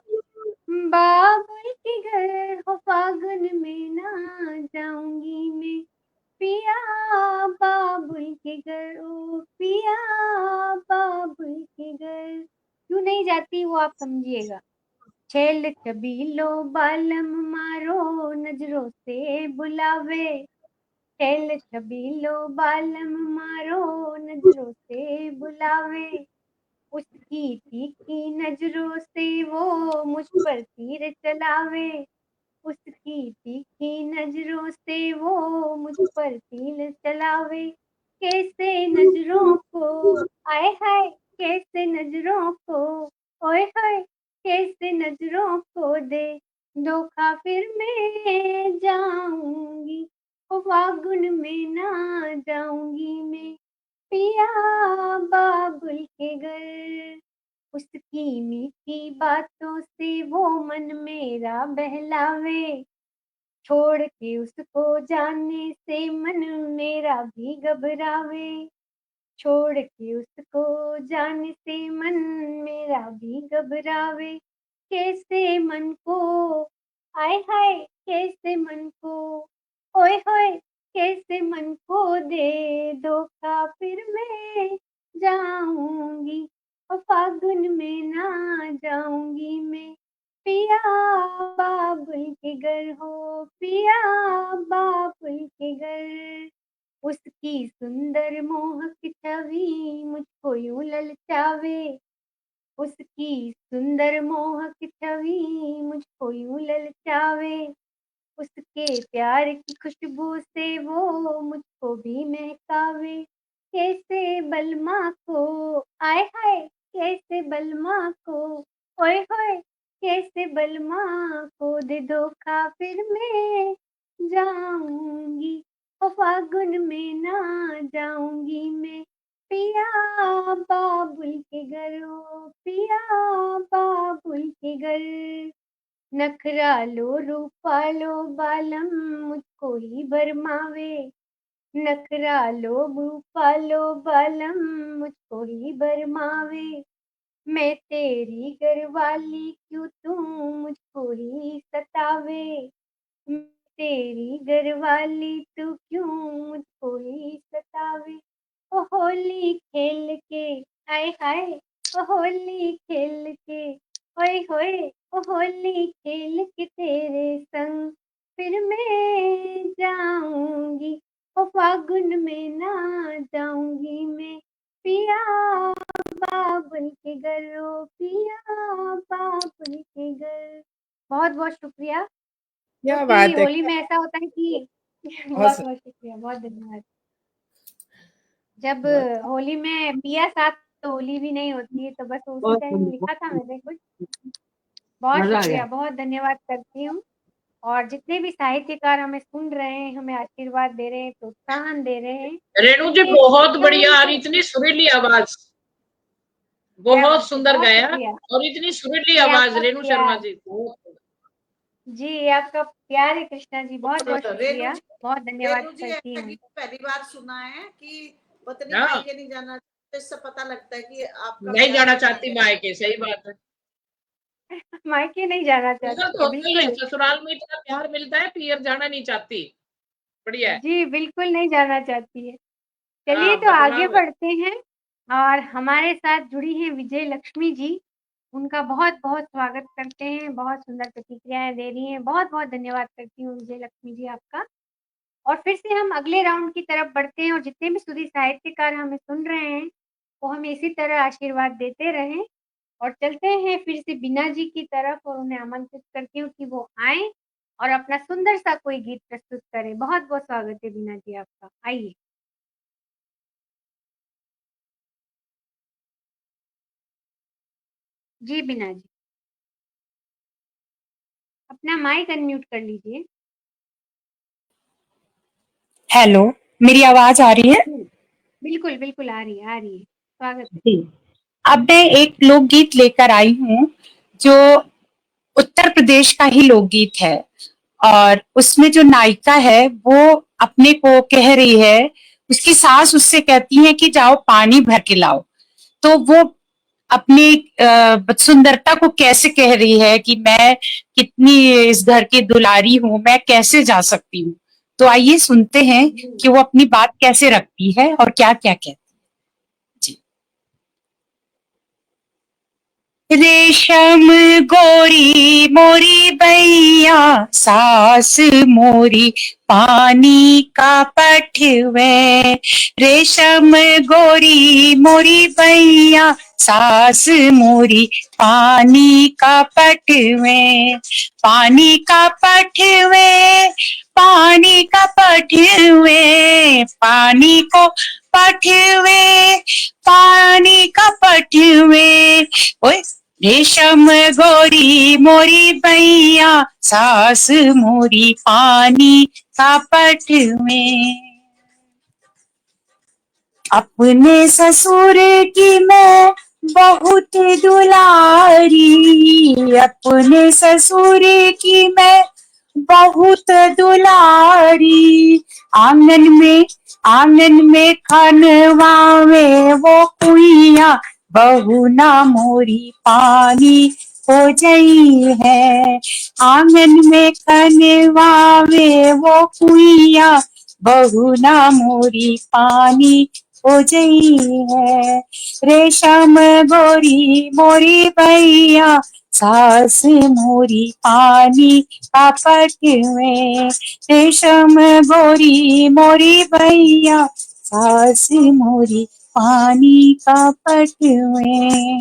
बाबुल के घर हो, फागुन में ना जाऊंगी मैं पिया बाबुल के घर ओ पिया बाबुल के घर। क्यों नहीं जाती वो आप समझिएगा। छेल छबीलो बालम मारो नजरों से बुलावे, छेल छबीलो बालम मारो नजरों से बुलावे, उसकी तीखी नजरों से वो मुझ पर तीर चलावे, उसकी तीखी नजरों से वो मुझ पर तीर चलावे। कैसे नजरों को आए हाय, कैसे नजरों को ओए होए, कैसे नजरों को दे धोखा फिर मैं जाऊंगी ओ फागुन में ना जाऊंगी मैं पिया बाबुल के घर, उसकी मीठी बातों से वो मन मेरा बहलावे, छोड़ के उसको जाने से मन मेरा भी घबरावे, छोड़ के उसको जाने से मन मेरा भी घबरावे। कैसे मन को आय हाय, कैसे मन को ओए होए, कैसे मन को दे धोखा फिर मैं जाऊंगी और फागुन में ना जाऊंगी मैं पिया बाबुल के घर हो, पिया बाबुल के घर, उसकी सुंदर मोहक छवि मुझको यूं ललचावे, उसकी सुंदर मोहक छवि मुझको यूं ललचावे, उसके प्यार की खुशबू से वो मुझको भी महकावे। कैसे बलमा को आय हाय, कैसे बलमा को ओए होए, कैसे बलमा को दे धोखा फिर मैं जाऊंगी ओ फागुन में ना जाऊंगी मैं पिया बाबुल के घर ओ पिया बाबुल के घर, नखरा लो रूपा लो बालम मुझको ही भरमावे, नखरा लो रूपा लो बालम मुझको ही भरमावे, मैं तेरी घरवाली क्यों तू मुझको ही सतावे, तेरी घरवाली तू क्यों मुझको ही सतावे। ओ होली खेल के, आय हाय, ओ होली खेल के, ओए होए, ओ होली खेल के तेरे संग फिर मैं जाऊंगी, ओ फागुन में ना जाऊंगी मैं पिया बाबुल के घर, ओ पिया बाबुल के घर। बहुत बहुत शुक्रिया, क्या क्योंकि बात है, होली में ऐसा होता है कि बहुत बहुत बहुत शुक्रिया, बहुत धन्यवाद। जब बहुत होली में पिया साथ तो होली भी नहीं होती है, तो बस उसी बहुत टाइम सुंदर, लिखा था बहुत मैंने कुछ। बहुत मजा आ शुक्रिया, गया। बहुत धन्यवाद करती हूँ। और जितने भी साहित्यकार हमें सुन रहे हैं, हमें आशीर्वाद दे रहे हैं, प्रोत्साहन दे रहे हैं, रेणु जी उनके बहुत हम बढ़िया, और उनको इतनी सुरीली आवाज, क्या बहुत बात है, सुंदर बहुत गाया, शुक्रिया। और इतनी सुरीली ये आवाज आपका रेणु शर्मा प्यार, जी, बहुत जी ये आपका प्यार है कृष्णा जी, बहुत बहुत रेणु शुक्रिया, जी, बहुत धन्यवाद रेणु जी करती ऐसा हूँ। गीत पहली बार सुना है कि पत्नी हाँ, मायके नहीं जाना, तो इससे पता लगता है कि आपका नहीं प्यार जाना कितना चाहती गहरा मायके, सही बात है। मायके नहीं जाना उधर चाहती तो है, होता ही है, बिल्कुल। ससुराल में इतना प्यार मिलता है, पियर जाना नहीं चाहती। बढ़िया है। जी, बिल्कुल नहीं जाना चाहती है। चलिए हाँ, तो आगे बदनाम है। बढ़ते हैं, और हमारे साथ जुड़ी हैं विजय लक्ष्मी जी। उनका बहुत-बहुत स्वागत करते हैं, बहुत सुंदर प्रतिक्रियाएँ दे रही हैं। बहुत-बहुत धन्यवाद करती हूँ विजय लक्ष्मी जी आपका। और फिर से हम अगले राउंड की तरफ बढ़ते हैं, और जितने भी सुधी साहित्यकार हमें सुन रहे हैं, वो हमें इसी तरह आशीर्वाद देते रहें। और चलते हैं फिर से बीना जी की तरफ, और उन्हें आमंत्रित करती हूँ कि वो आएँ और अपना सुंदर सा कोई गीत प्रस्तुत करें। बहुत-बहुत स्वागत है बीना जी आपका, आइए। जी बीना जी, अपना माइक अनम्यूट कर लीजिए। हेलो, मेरी आवाज आ रही है? बिल्कुल, बिल्कुल आ रही है, आ रही है। स्वागत है। जी। अब मैं एक लोकगीत लेकर आई हूँ, जो उत्तर प्रदेश का ही लोकगीत है, और उसमें जो नायिका है वो अपने को कह रही है, उसकी सास उससे कहती है कि जाओ पानी भर के लाओ। तो वो अपनी सुंदरता को कैसे कह रही है कि मैं कितनी इस घर की दुलारी हूँ, मैं कैसे जा सकती हूँ। तो आइए सुनते हैं कि वो अपनी बात कैसे रखती है और क्या क्या कहती है। जी। रेशम गोरी मोरी बैया, सास मोरी पानी का पठवे। रेशम गोरी मोरी बैया, सास मोरी पानी का पठवे। पानी का पठवे, पानी का पठवे, पानी को पठवे, पानी का पठवे। ओए, रेशम गोरी मोरी बैया, सास मोरी पानी का पठवे। अपने ससुर की मैं बहुत दुलारी, अपने ससुर की मैं बहुत दुलारी। आंगन में खनवावे वो कुइया, बहू ना मोरी पानी हो जई है। आंगन में खनवावे वो कुइया, बहू ना मोरी पानी हो जई है। रेशम गोरी मोरी बैया, सास मोरी पानी का पठवे। रेशम गोरी मोरी बैया, सास मोरी पानी का पठवे।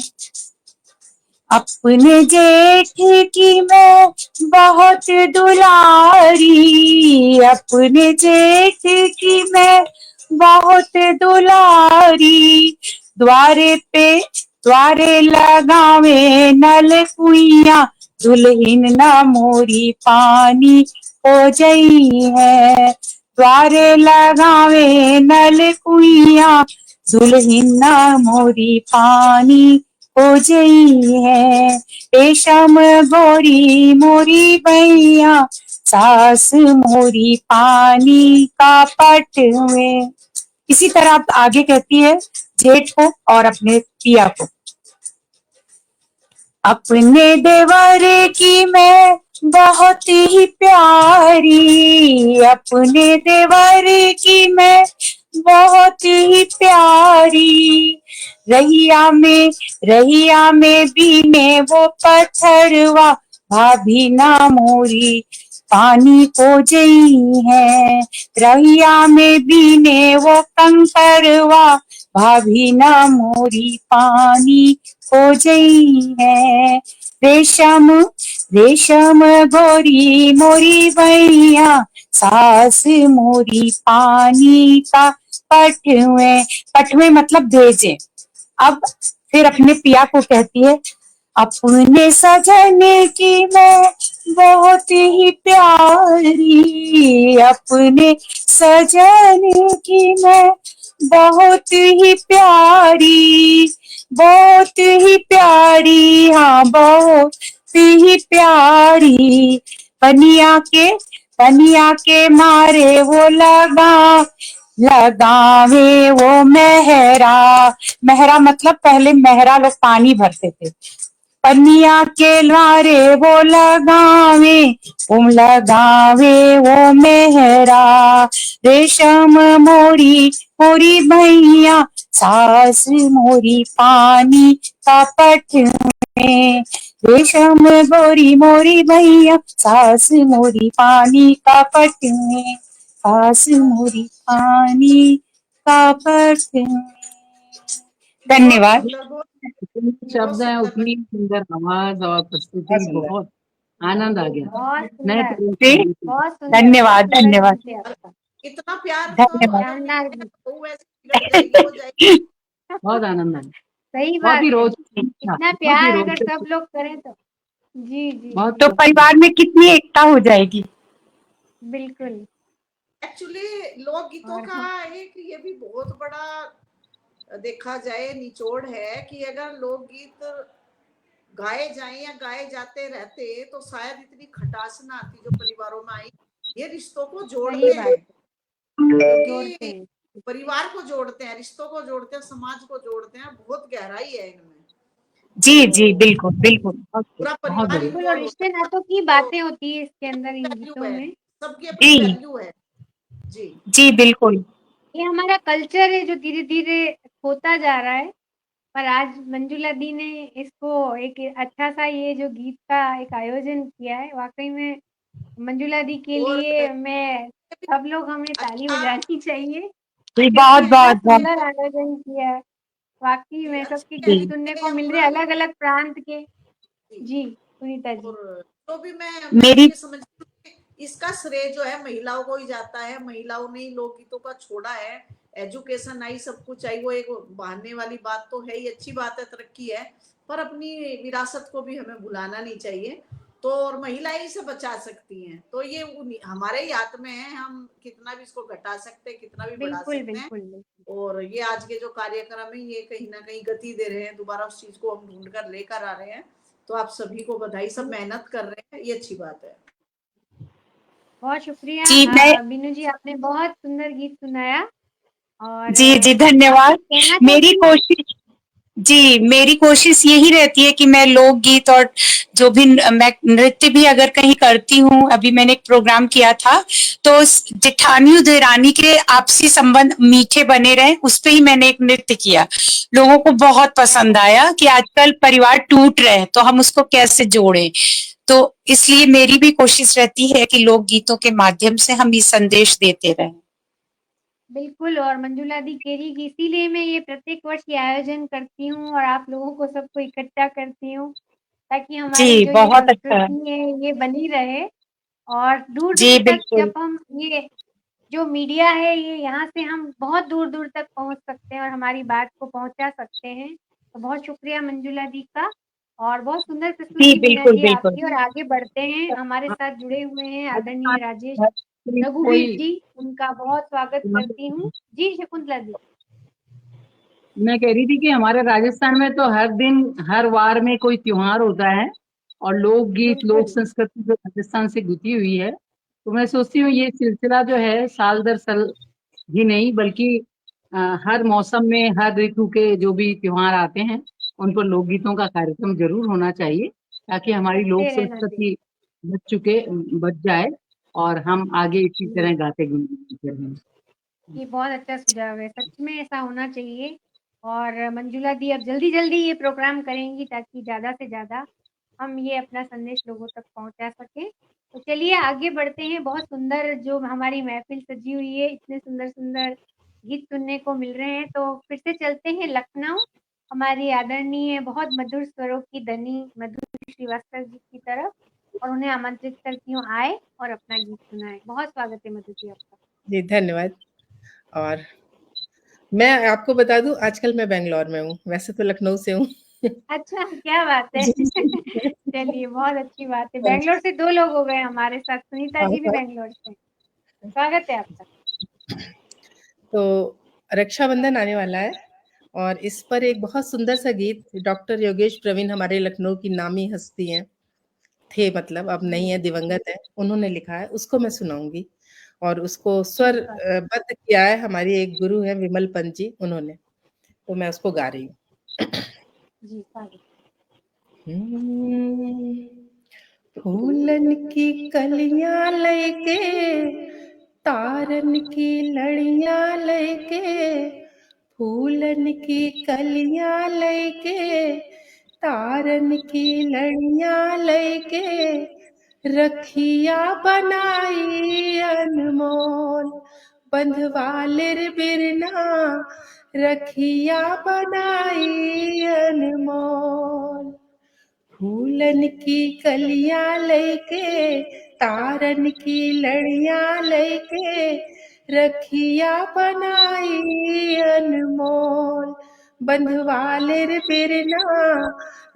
अपने जेठ की मैं बहुत दुलारी, अपने जेठ की मैं बहुत दुलारी। द्वारे लगावे नल कुइया, दुल्हन ना मोरी पानी हो जई है। द्वारे लगावे नल कुइया, दुल्हन ना मोरी पानी हो जई है। रेशम गोरी मोरी बैया, सास मोरी पानी का पठवे। इसी तरह आप आगे कहती है जेठ को और अपने पिया को। अपने देवर की मैं बहुत ही प्यारी, अपने देवर की मैं बहुत ही प्यारी। रहिया में बीने वो पत्थरवा, भाभी ना मोरी पानी को जई है। रहिया में बीने वो कंकरवा, भाभी ना मोरी पानी को जई है। रेशम गोरी मोरी भैया, सास मोरी पानी का पटवे मतलब भेजे। अब फिर अपने पिया को कहती है, अपने सजन की मैं बहुत ही प्यारी, अपने सजन की मैं बहुत ही प्यारी, बहुत ही प्यारी, हाँ बहुत ही प्यारी। पनिया के मारे वो लगावे वो मेहरा मतलब पहले मेहरा लोग पानी भरते थे। पनिया के लारे वो लगावे वो मेहरा। रेशम मोरी भैया, सास मोरी पानी का पटवे। रेशम गोरी मोरी भैया, सास मोरी पानी का पटवे, सास मोरी पानी का पटवे। धन्यवाद। जितने शब्द हैं उतनी सुंदर आवाज और प्रस्तुति, बहुत आनंद आ गया। बहुत नए सुंदर, तरह से बहुत सुंदर, धन्यवाद, बहुत सुंदर धन्यवाद, गीत है आपका। इतना प्यार तो धन्यवाद। अगर शानदार मिले गीत। तो वो ऐसे बिगड़ जाएगी, हो जाएगी। बहुत आनंद आया। सही बहुत बात ही है, रोचक था, इतना बहुत ही प्यार अगर रोचक, सब लोग करें तो। जी जी बहुत तो परिवार में कितनी एकता हो जाएगी। बिल्कुल। एक्चुअली लोकगीतों और का एक ये भी बहुत बड़ा देखा जाए निचोड़ है कि अगर लोकगीत गाए जाएं या गाए जाते रहते तो शायद इतनी खटास ना आती जो परिवारों में आई। ये रिश्तों को जोड़ते सही हैं, बात है, जोड़ते क्योंकि हैं। परिवार को जोड़ते हैं, रिश्तों को जोड़ते हैं, समाज को जोड़ते हैं, बहुत गहराई है इनमें। जी जी, तो बिल्कुल बिल्कुल। पूरा बहुत परिवार बढ़िया। बिल्कुल, और इन्वॉल्व होता रिश्ते है नातों की तो बातें होती है इसके अंदर, इन वैल्यू गीतों है, में। सबकी अपनी जी वैल्यू है। जी जी बिल्कुल। ये हमारा कल्चर है जो धीरे धीरे खोता जा रहा है, पर आज मंजुला दी ने इसको एक अच्छा सा ये जो गीत का एक आयोजन किया है, वाकई में मंजुला दी के और लिए मैं सब लोग हमें ताली अच्छा बजानी चाहिए, जी क्योंकि बहुत इतना बहुत बहुत। सुंदर आयोजन किया है। वाकई जी में अच्छा सबके गीत जी सुनने कहते को हैं मिल रहे, पूरा अलग अलग प्रांत के। जी। जी सुनीता जी। और तो भी मैं तो मेरी ये समझती हूँ कि इसका श्रेय जो है महिलाओं को ही जाता है। महिलाओं ने ही लोकगीतों का छोड़ा है, एजुकेशन आई, सब कुछ आई, वो एक बहाने वाली बात तो है ही, अच्छी बात है, तरक्की है, पर अपनी विरासत को भी हमें भुलाना नहीं चाहिए। तो और महिलाएं इसे बचा सकती हैं, तो ये हमारे ही हाथ में है, हम कितना भी इसको घटा सकते हैं, कितना भी बढ़ा बिल्कुल सकते हैं। बिल्कुल बिल्कुल। और ये आज के जो कार्यक्रम है ये कहीं ना कहीं गति दे रहे हैं, दोबारा उस चीज को हम ढूंढ कर लेकर आ रहे हैं। तो आप सभी को बधाई, सब मेहनत कर रहे हैं, ये अच्छी बात है। बहुत शुक्रिया जी मैं बीनू जी, आपने बहुत सुंदर गीत सुनाया। और जी जी आप धन्यवाद। कुछ कहना मेरी चाहती हैं? कोशिश जी मेरी कोशिश यही रहती है कि मैं लोकगीत और जो भी मैं नृत्य भी अगर कहीं करती हूँ, अभी मैंने एक प्रोग्राम किया था तो जेठानी देरानी के आपसी संबंध मीठे बने रहे, उस पे ही मैंने एक नृत्य किया। लोगों को बहुत पसंद आया कि आजकल परिवार टूट रहे हैं तो हम उसको कैसे जोड़ें। तो इसलिए मेरी भी कोशिश रहती है कि लोकगीतों के माध्यम से हम ये संदेश देते रहें। बिल्कुल, और मंजुला दी केरी की इसीलिए मैं ये प्रत्येक वर्ष ये आयोजन करती हूँ और आप लोगों को सबको इकट्ठा करती हूँ, ताकि हमारी जी जो ये बहुत अच्छा है। संस्कृति है ये बनी रहे। और दूर जी दूर तक बिल्कुल। जब हम ये जो मीडिया है ये यहाँ से हम बहुत दूर दूर तक पहुँच सकते हैं और हमारी बात को पहुँचा सकते हैं। तो बहुत शुक्रिया मंजुला दी का, और बहुत सुंदर जी प्रस्तुति बीना बिल्कुल जी बिल्कुल। आपकी। और आगे बढ़ते हैं, हमारे साथ जुड़े हुए हैं आदरणीय राजेश कोई रघुवीर जी, उनका बहुत स्वागत करती हूँ। जी शकुंतला जी। मैं कह रही थी कि हमारे राजस्थान में तो हर दिन हर वार में कोई त्योहार होता है, और लोकगीत लोक बिल्कुल संस्कृति जो राजस्थान से गुथी हुई है, तो मैं सोचती हूँ ये सिलसिला जो है साल दर साल ही नहीं बल्कि हर मौसम में हर ऋतु के जो भी त्योहार आते हैं उन पर लोकगीतों का कार्यक्रम जरूर होना चाहिए, ताकि हमारी लोक होते रहना चाहिए। संस्कृति बच जाए और हम आगे इसी तरह गाते गुनगुनाते रहें। ये बहुत अच्छा सुझाव है, सच में ऐसा होना चाहिए। और मंजुला दी अब जल्दी-जल्दी ये प्रोग्राम करेंगी ताकि ज़्यादा से ज़्यादा हम ये अपना संदेश लोगों तक पहुँचा सकें। तो चलिए आगे बढ़ते हैं, बहुत सुंदर जो हमारी महफ़िल सजी हुई है, इतने सुंदर-सुंदर गीत सुनने को मिल रहे हैं, तो फिर से चलते हैं लखनऊ, हमारी आदरणीय बहुत मधुर स्वरों की धनी मधु श्रीवास्तव जी की तरफ और उन्हें आमंत्रित करती हूँ आएँ और अपना गीत सुनाएँ। बहुत स्वागत है मधु जी आपका। जी, धन्यवाद। और मैं आपको बता दूँ आजकल मैं बैंगलोर में हूँ, वैसे तो लखनऊ से हूँ। अच्छा, क्या बात है! जी, चलिए बहुत अच्छी बात है। बैंगलोर से 2 लोग हो गए हमारे साथ, सुनीता हाँ, जी भी हाँ। बैंगलोर से। स्वागत है आपका। तो रक्षाबंधन आने वाला है और इस पर एक बहुत सुंदर सा गीत डॉक्टर योगेश प्रवीण हमारे लखनऊ की नामी हस्ती हैं, थे मतलब अब नहीं है, दिवंगत है, उन्होंने लिखा है, उसको मैं सुनाऊँगी और उसको स्वर बद्ध किया है हमारी एक गुरु हैं विमल पंत जी, उन्होंने। तो मैं उसको गा रही हूँ। जी, स्वागत। फूलन की कलियां लेके तारन की लड़ियां लेके फूलन की कलियां लेके तारन की लड़ियां लेके रखिया बनाई अनमोल बंधवालिर बिरना रखिया बनाई अनमोल फूलन की कलियां लेके तारन की लड़ियां लेके रखिया बनाई अनमोल बंधवालिर बिरना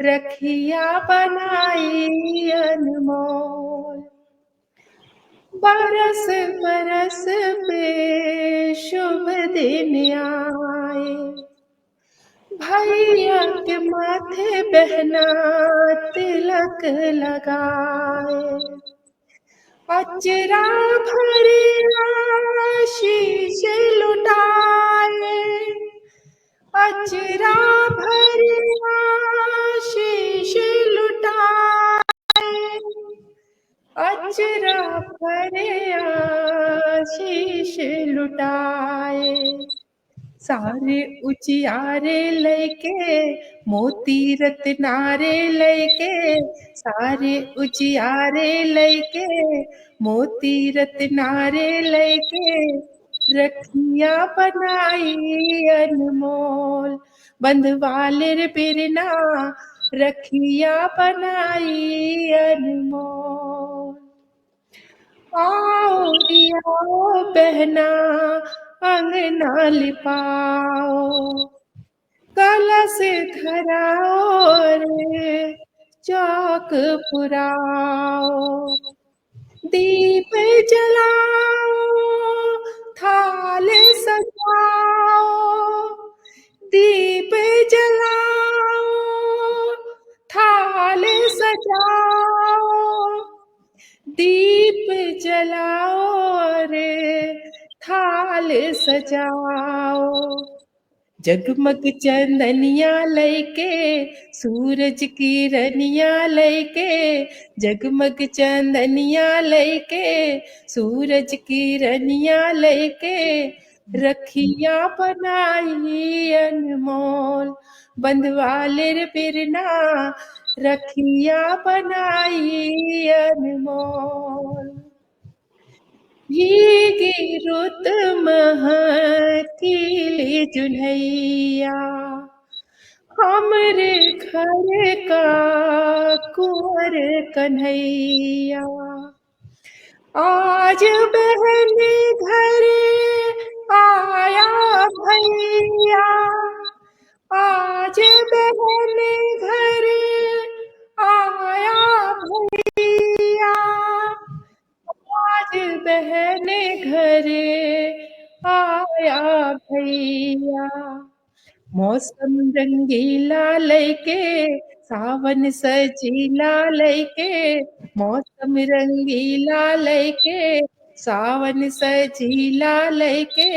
रखिया बनाई अनमोल बरस बरस पे शुभ दिन आए भैया के माथे बहना तिलक लगाए अचरा भरे आशीष लुटाए अचरा भरे आशीष लुटाए अचरा भरे आशीष लुटाए सारे उजियारे लेके मोती रत्नारे लेके सारे उजियारे लेके मोती रत्नारे लेके रखिया बनाई अनमोल बंधवालिर बिरना रखिया बनाई अनमोल आओ दिया बहना अंगना लिपाओ कलश धराओ रे चौक पुराओ दीप जलाओ थाल सजाओ दीप जलाओ थाल सजाओ दीप जलाओ रे थाल सजाओ जगमग चंदनिया लेके सूरज की रनिया लेके जगमग चंदनिया लेके सूरज की रनिया लेके रखिया बनाई अनमोल बंधवालिर बिरना रखिया बनाई अनमोल भीगी रुत महकीली जुल्हैया हमरे घर का कुंवर कन्हैया आज बहने घर आया भैया आज बहने घर आया भैया आज बहने घरे आया भैया मौसम रंगीला लेके सावन सजीला लेके मौसम रंगीला लेके सावन सजीला लेके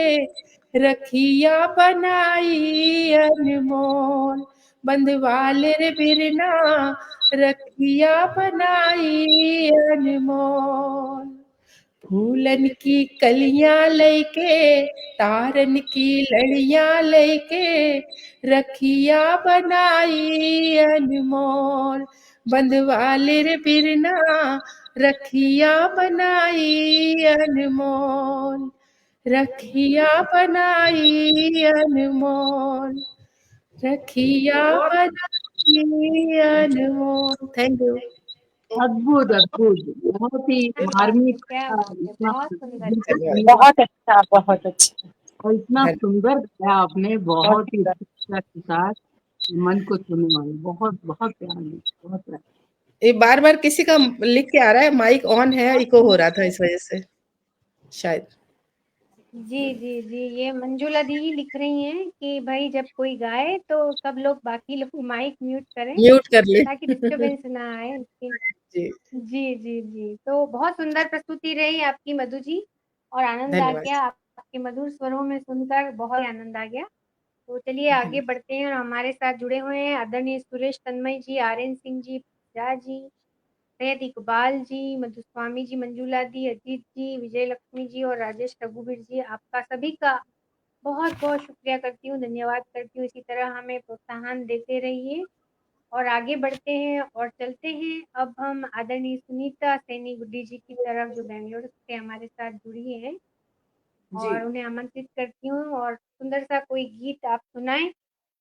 रखिया बनाई अनमोल। बंधवाल रे बिरना रखिया बनाई अनमोल। फूलन की कलियां लैके तारन की लड़ियां लैके रखिया बनाई अनमोल। बंधवाल रे बिरना रखिया बनाई अनमोल। रखिया बनाई अनमोल। रखिया बनाई अनमोल। Thank you. अद्भुत अद्भुत, बहुत ही मार्मिक, क्या बात है, इतना बहुत सुंदर। बहुत अच्छा, बहुत अच्छा। और इतना धन्यवाद। सुंदर गाया आपने, बहुत बहुत ही सुंदर। अच्छा के साथ, मन को छूने वाली, बहुत बहुत प्यारी, बहुत प्यारी। ये बार बार किसी का लिख के आ रहा है, माइक ऑन है, इको हो रहा था इस वजह से शायद। जी जी जी, ये मंजुला दी लिख रही हैं कि भाई जब कोई गाए तो सब लोग, बाकी लोग माइक म्यूट करें म्यूट कर ले। ताकि डिस्टरबेंस ना आए उनकी। जी, जी जी जी, तो बहुत सुंदर प्रस्तुति रही आपकी मधु जी, और आनंद आ धन्यवाद। गया आपके मधुर स्वरों में सुनकर, बहुत आनंद आ गया। तो चलिए आगे बढ़ते हैं, और हमारे साथ जुड़े हुए हैं आदरणीय सुरेश तन्मय जी, आर्यन सिंह जी, पूजा जी, सैयद इकबाल जी, मधुस्वामी जी, मंजुला दी, अजीत जी, विजय लक्ष्मी जी और राजेश रघुवीर जी। आपका सभी का बहुत बहुत शुक्रिया करती हूँ, धन्यवाद करती हूँ। इसी तरह हमें प्रोत्साहन देते रहिए, और आगे बढ़ते हैं और चलते हैं। अब हम आदरणीय सुनीता सैनी गुड्डी जी की तरफ, जो बेंगलोर से हमारे साथ जुड़ी है, जी और उन्हें आमंत्रित करती हूँ, और सुंदर सा कोई गीत आप सुनाएं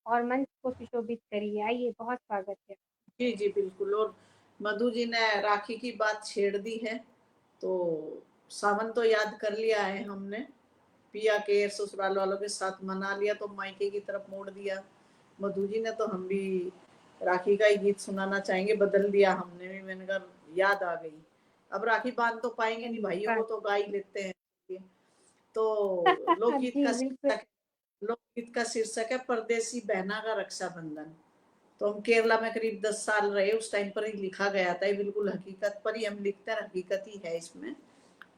और मंच को सुशोभित करिए। आइए, बहुत स्वागत है। जी जी बिल्कुल। और मधु जी ने राखी की बात छेड़ दी है, तो सावन तो याद कर लिया है हमने, पिया के ससुराल वालों के साथ मना लिया, तो मायके की तरफ मोड़ दिया मधु जी ने। तो हम भी राखी का ही गीत सुनाना चाहेंगे, बदल दिया हमने भी, मैंने कहा याद आ गई। अब राखी बांध तो पाएंगे नहीं, भाइयों को तो गा ही लेते हैं। तो लोकगीत जी का बिल्कुल। शीर्षक लोकगीत का शीर्षक है परदेसी बहना का रक्षाबंधन। तो हम केरला में करीब 10 साल रहे, उस टाइम पर ही लिखा गया था, ये बिल्कुल हकीकत पर ही हम लिखते हैं, हकीकत ही है इसमें।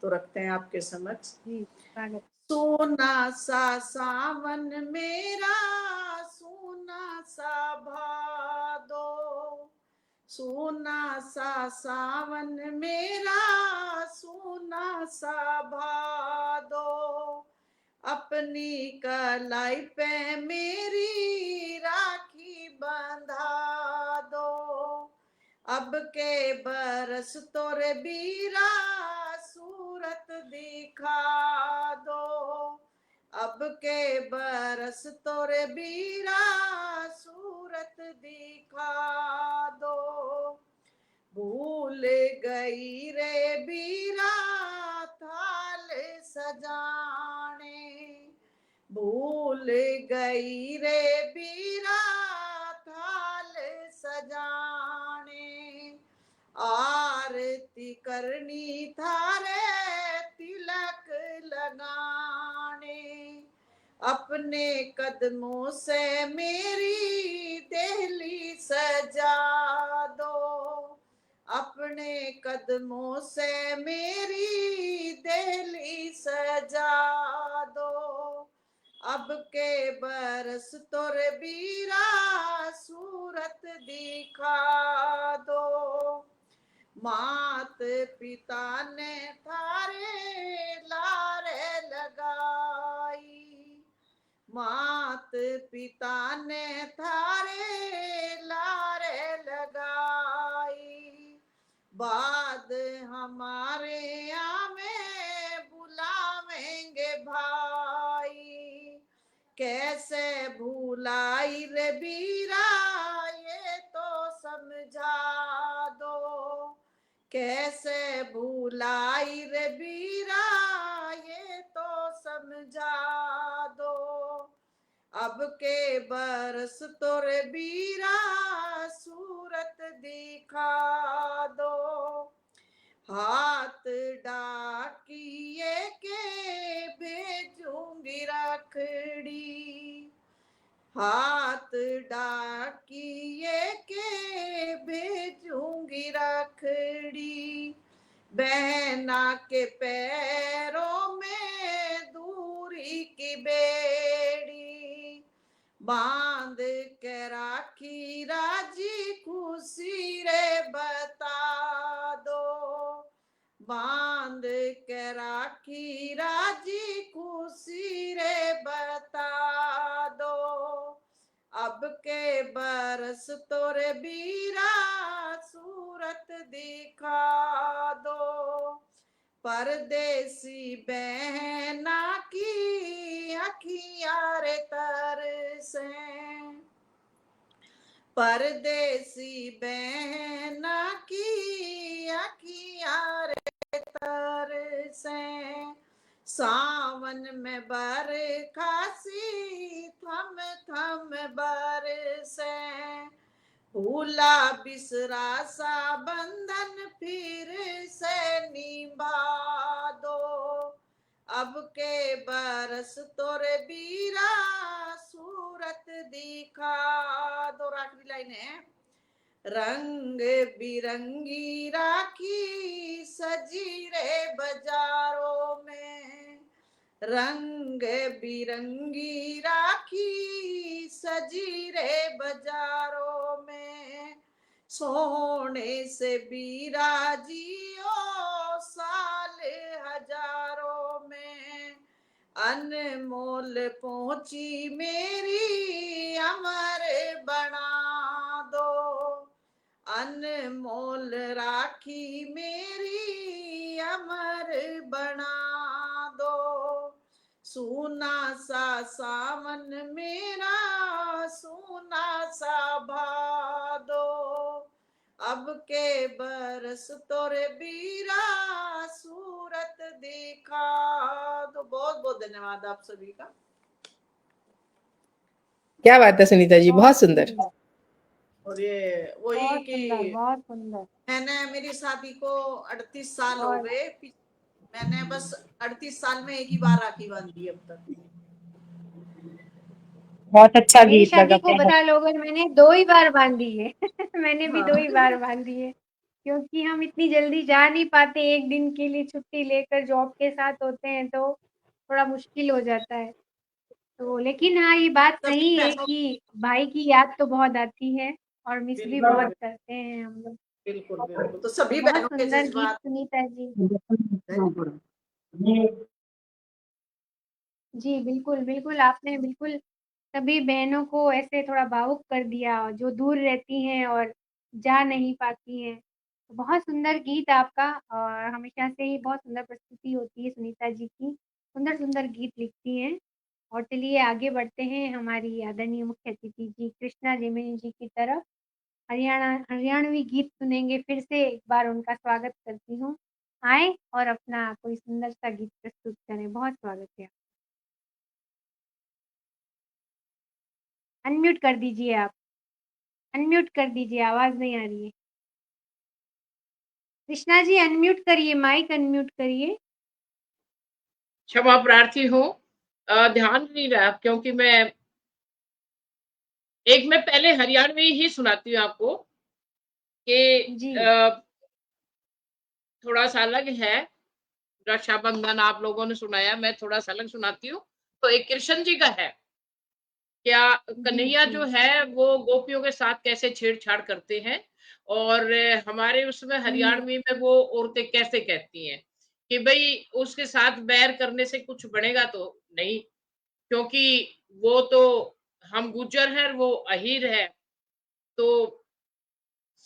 तो रखते हैं आपके समक्ष। जी, स्वागत। सोना सा सावन मेरा, सोना सा भादो, सोना सा सावन मेरा, सोना सा भादो, अपनी कलाई पे मेरी राखी बंधा दो, अब के बरस तोरे बीरा सूरत दिखा दो, अब के बरस तोरे बीरा सूरत दिखा दो, भूल गई रे बीरा थाल सजाने, भूल गई रे बीरा थाल सजाने, आरती करनी थारे तिलक लगाने, अपने कदमों से मेरी देहली सजा दो, अपने कदमों से मेरी देहली सजा दो, अब के बरस तोर बीरा सूरत दिखा दो, मात पिता ने थारे लारे लगाई, मात पिता ने थारे लारे लगाई, बाद हमारे यहाँ में बुलावेंगे भाई, कैसे भूलाई रे बीरा ये तो समझा दो, कैसे भूलाई रे बीरा ये तो समझा दो, अब के बरस तोरे बीरा सूरत दिखा दो, हाथ डाकिए के भेजूंगी रखड़ी, हाथ डाकिए के भेजूंगी रखड़ी, बहना के पैरों में दूरी की बेड़ी, बांध के राखी राजी खुशी रे बता दो, बांध के राखी राजी खुशी रे बता दो, अब के बरस तोरे बीरा सूरत दिखा दो, परदेसी बहना की अखियां रे तरसे, परदेसी बहना की अखियां रे तरसे, सावन में बरखा सी थम थम बरसे, भूला बिसरा सा बंधन फिर से निभा दो, अब के बरस तोरे बीरा सूरत दिखा दो। आखिरी लाइन है, रंग बिरंगी राखी सजी रे बाजारों में, रंग बिरंगी राखी सजी रे बाजारों में, सोने से बिराजियो साल हजारों में, अनमोल पहुंची मेरी अमर बना दो, अनमोल राखी मेरी अमर बना दो, सूना सा सावन मेरा सूना सा भादो, अब के बरस तोरे बीरा सूरत दिखा दो। बहुत बहुत धन्यवाद आप सभी का। क्या बात है सुनीता जी, बहुत सुंदर। और ये वही बहुत कि सुंदर, बहुत सुंदर। मैंने, मेरी शादी को 38 साल हो गए, मैंने बस 38 साल में एक ही बार राखी बांधी अब तक। बहुत अच्छा मेरी गीत लगा। शादी को बता लो, अगर मैंने 2 ही बार बांधी है मैंने भी हाँ। 2 ही बार बांधी है, क्योंकि हम इतनी जल्दी जा नहीं पाते, एक दिन के लिए छुट्टी लेकर जॉब के साथ होते हैं तो थोड़ा मुश्किल हो जाता है। तो लेकिन हाँ, ये बात सभी सही है बहनों कि भाई की याद तो बहुत आती है और मिस भी बिल्कुल बहुत करते हैं हम लोग। बिल्कुल बिल्कुल। तो सभी बहुत बहनों के सुंदर गीत जज्बात सुनीता जी। जी, बिल्कुल, बिल्कुल, आपने बिल्कुल सभी बहनों को ऐसे थोड़ा भावुक कर दिया, जो दूर रहती हैं और जा नहीं पाती हैं। तो बहुत सुंदर गीत आपका, और हमेशा से ही बहुत सुंदर प्रस्तुति होती है सुनीता जी की, सुंदर-सुंदर गीत लिखती हैं। और चलिए आगे बढ़ते हैं हमारी आदरणीय मुख्य अतिथि जी कृष्णा जेमिनी जी की तरफ। हरियाणवी गीत सुनेंगे, फिर से एक बार उनका स्वागत करती हूँ। आएँ और अपना कोई सुंदर-सा गीत प्रस्तुत करें, बहुत स्वागत है। अनम्यूट कर दीजिए आप, अनम्यूट कर दीजिए, आवाज़ नहीं आ रही है। कृष्णा जी अनम्यूट करिए, माइक अनम्यूट करिए। क्षमा प्रार्थी हूँ, ध्यान नहीं रहा, क्योंकि मैं पहले हरियाणवी ही सुनाती हूँ आपको कि जी। थोड़ा सा अलग है। रक्षाबंधन आप लोगों ने सुनाया, मैं थोड़ा सा अलग सुनाती हूँ। तो एक कृष्ण जी का है, क्या कन्हैया जो है वो गोपियों के साथ कैसे छेड़छाड़ करते हैं, और हमारे उसमें हरियाणवी में वो औरतें कैसे कहती हैं कि भाई उसके साथ बैर करने से कुछ बनेगा तो नहीं, क्योंकि वो तो हम गुज्जर हैं, वो अहीर है, तो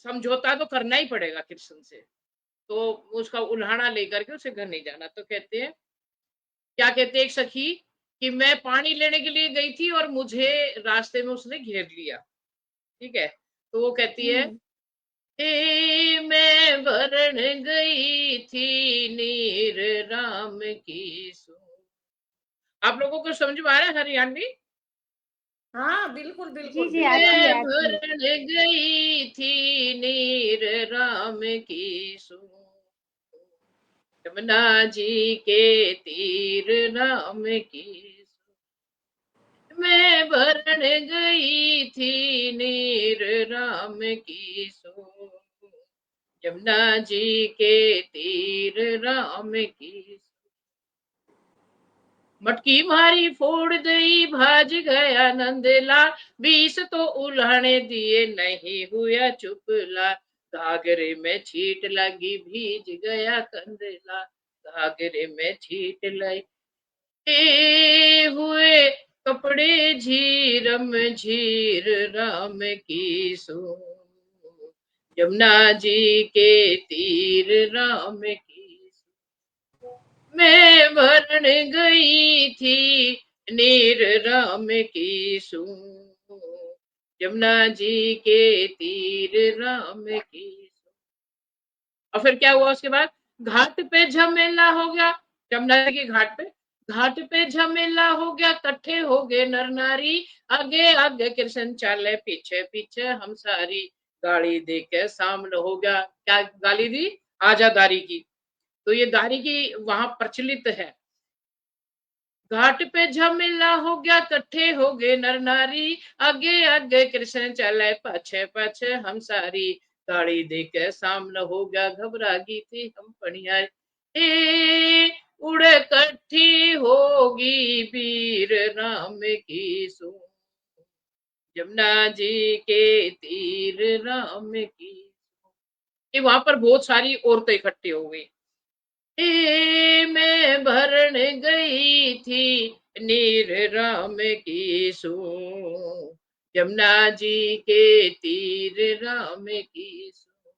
समझौता तो करना ही पड़ेगा कृष्ण से। तो उसका उल्हाड़ा लेकर के उसे घर नहीं जाना। तो कहते हैं, क्या कहते हैं एक सखी, कि मैं पानी लेने के लिए गई थी और मुझे रास्ते में उसने घेर लिया। ठीक है, तो वो कहती है, मैं भरण गई थी नीर राम की सो। आप लोगों को समझ में आ रहा है हरियाणवी? हाँ बिल्कुल जी, बिल्कुल जी, आती है, मैं आती है। भरण गई थी नीर राम की सो, यमुना जी के तीर राम की सो। मैं भरण गई थी नीर राम की सो, यमुना जी के तीर राम की सो। मटकी मारी फोड़ दई भाज गया नंदलाल, 20 तो उल्हाने दिए नहीं हुआ चुपला, घाघरे में छींट लगी भीज गया कंदला, घाघरे में छींट लगी हुए कपड़े झीरम झीर राम की सो, यमुना जी के तीर राम की सो। मैं भरण गई थी नीर राम की सू, यमुना जी के तीर राम की सू। और फिर क्या हुआ उसके बाद, घाट पे झमेला हो गया, यमुना जी के घाट पे झमेला हो गया, इकट्ठे हो गए नर नारी, आगे आगे कृष्ण चाले पीछे पीछे हम सारी, गाड़ी दे के सामने हो गया, क्या गाली दी, आजादारी की। तो ये दारी की वहां प्रचलित है। घाट पे झमेला हो गया, इकट्ठे हो गए नर नारी, आगे आगे कृष्ण चले पछे पछे हम सारी, गाड़ी देके सामने हो गया, घबरा गई थी हम पनियारी, उड़े कट्ठी होगी वीर राम की सू, यमुना जी के तीर राम की। ये वहां पर बहुत सारी औरतें इकट्ठी हो गई। मैं भरण गई थी नीर राम की सू, यमुना जी के तीर राम की सू।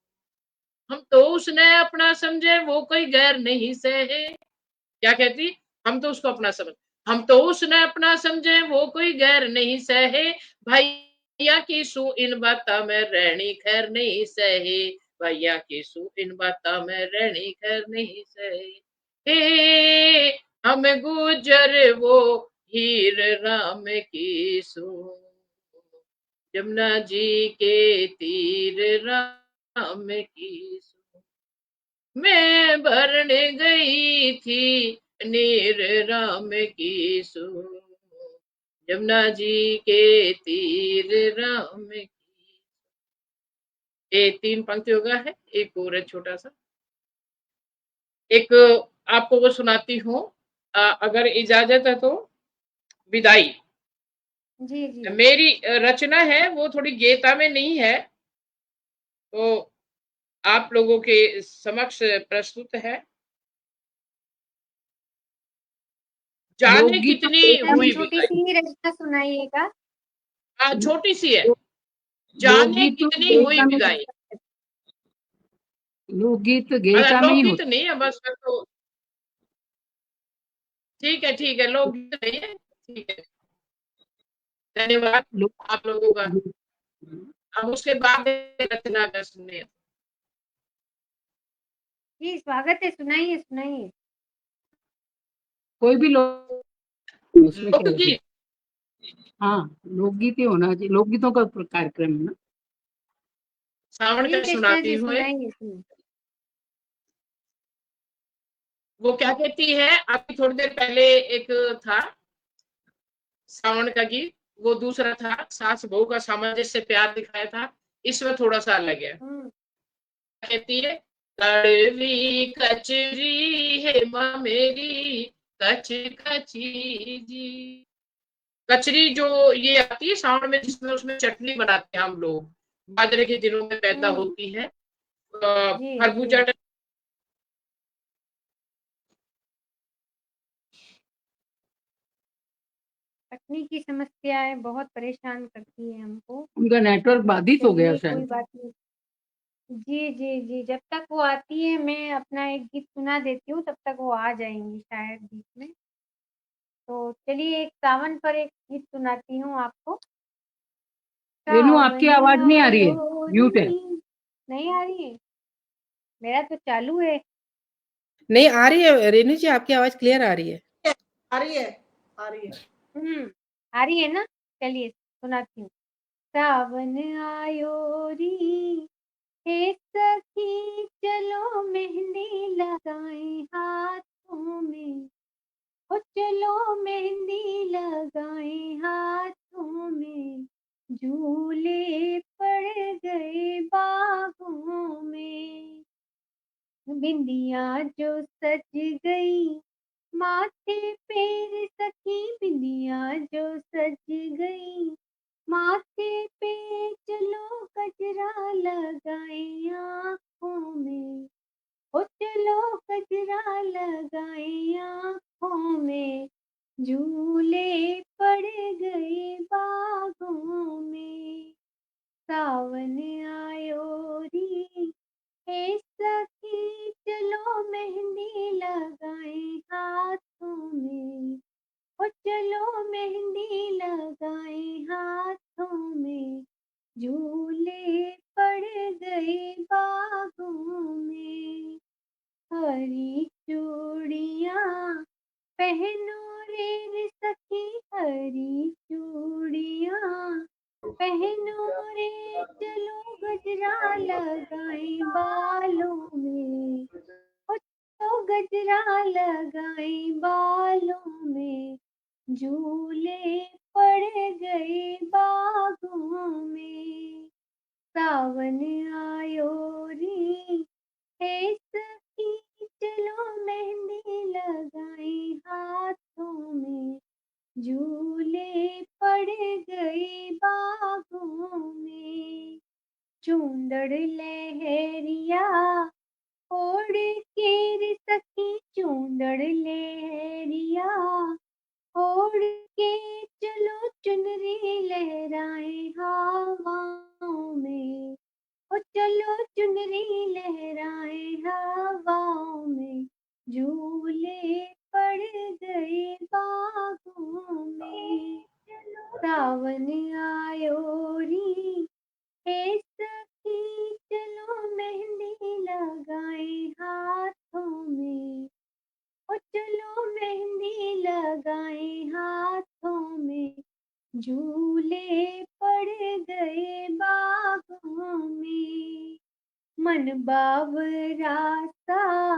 हम तो उसने अपना समझे वो कोई गैर नहीं सहे, क्या कहती, हम तो उसको अपना समझ, हम तो उसने अपना समझे वो कोई गैर नहीं सहे, भैया की सू इन बाता में रहनी खैर नहीं सहे, भैया की सू इन बाता में रहनी खैर नहीं सहे, हे हम गुजर वो हीर राम की सू, यमुना जी के तीर राम की सू। मैं भरण गई थी नीर राम की सू, यमुना जी के तीर राम की। ये 3 पंक्ति होगा है, एक और है छोटा सा, एक आपको वो सुनाती हूँ, अगर इजाजत है तो, विदाई। जी जी मेरी रचना है वो थोड़ी गीता में नहीं है, तो आप लोगों के समक्ष प्रस्तुत है। जाने लोकगीत तो कितनी गीता में ऐसी हुई छोटी विदाई, सी ही रचना सुनाइएगा। छोटी सी है, लो- जाने लोकगीत तो कितनी हुई गीता में, विदाई। लोकगीत गीता में ही लोकगीत होता नहीं है, बस तो ठीक है, लोकगीत नहीं है, ठीक है, धन्यवाद है। लोक आप लोगों का। अब उसके बाद रचना का सुनिए। जी स्वागत है, सुनाइए सुनाइए। कोई भी लोक, उसमें क्या है। लोकगीत, हाँ, लोकगीत ही होना चाहिए, लोकगीतों का कार्यक्रम है ना। श्रावण का जी कृष्णा सुनाती जी हूँ एक। सुनाइए सुनाइए। वो क्या कहती है, अभी थोड़ी देर पहले एक था श्रावण का गीत, वो दूसरा था, सास बहू का सामंजस्य प्यार दिखाया था, इसमें थोड़ा सा अलग है। हम्म, कहती है, कड़वी कचरी है माँ मेरी, कच कची जी। कचरी जो ये आती है सावन में, जिसमें उसमें चटनी बनाते हैं हम लोग, बाजरे के दिनों में पैदा हम्म, होती है, जी खरबूजा। जी तकनीक की समस्याएं बहुत परेशान करती है हमको। उनका नेटवर्क बाधित हो गया चलिए कोई शायद। बात नहीं। जी जी जी जब तक वो आती है मैं अपना एक गीत सुना देती हूँ, तब तक वो आ जाएंगी शायद बीच में। तो चलिए एक सावन पर एक गीत सुनाती हूँ आपको। रेनू, आपकी सावन आवाज नहीं आ रही है, आयो म्यूट है। नी, नहीं आ रही है, मेरा तो चालू है। नहीं आ रही है रेनू जी, आपकी आवाज क्लियर आ रही है। आ रही है, आ रही है। आ रही है ना, चलिए सुनाती हूँ। सावन आयो री, हे सखी चलो मेहंदी लगाएं हाथों में, ओ चलो मेहंदी लगाएं हाथों में, झूले पड़ गए बाहों में, बिंदिया जो सज गई माथे पे सखी बिंदिया जो सज गई, माथे पे चलो गजरा लगाए आँखों में, ओ चलो गजरा लगाए आँखों में, झूले पड़ गए बागों में, सावन आयो री हे सखी चलो मेहंदी लगाए हाथों में, ओ चलो मेहंदी लगाए हाथों में, झूले पड़ गए बागों में, हरी चूड़ियाँ पहनो रे सखी, हरी चूड़ियाँ पहनो रे, चलो गजरा लगाए बालों में, ओ चलो गजरा लगाए बालों में, झूले पड़ गए बागों में, सावन आयो री हे सखी चलो मेहंदी लगाए हाथों में, झूले पड़ गए बागों में, चूंदड़ लहरिया ओढ़ के रे सखी, चूंदड़ लहरिया ओढ़ के चलो चुनरी लहराए हवाओं में, ओ चलो चुनरी लहराए हवाओं में, झूले पड़ गए बागों में, सावन आयो री हे सखी चलो मेहंदी लगाए हाथों में, ओ चलो मेहंदी लगाए हाथों में, झूले पड़ गए बागों में, मन बावरा सा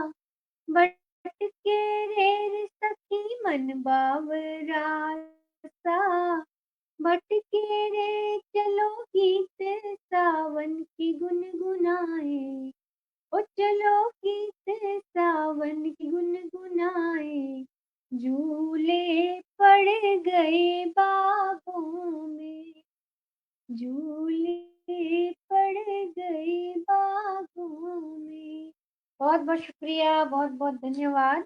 भटके रे सखी, मन बावरा सा भटके रे, चलो गीत सावन की गुनगुनाए, ओ चलो गीत सावन की गुनगुनाए, झूले पड़ गए बागों में, झूले पड़ गए बागों में। बहुत बहुत शुक्रिया, बहुत बहुत धन्यवाद।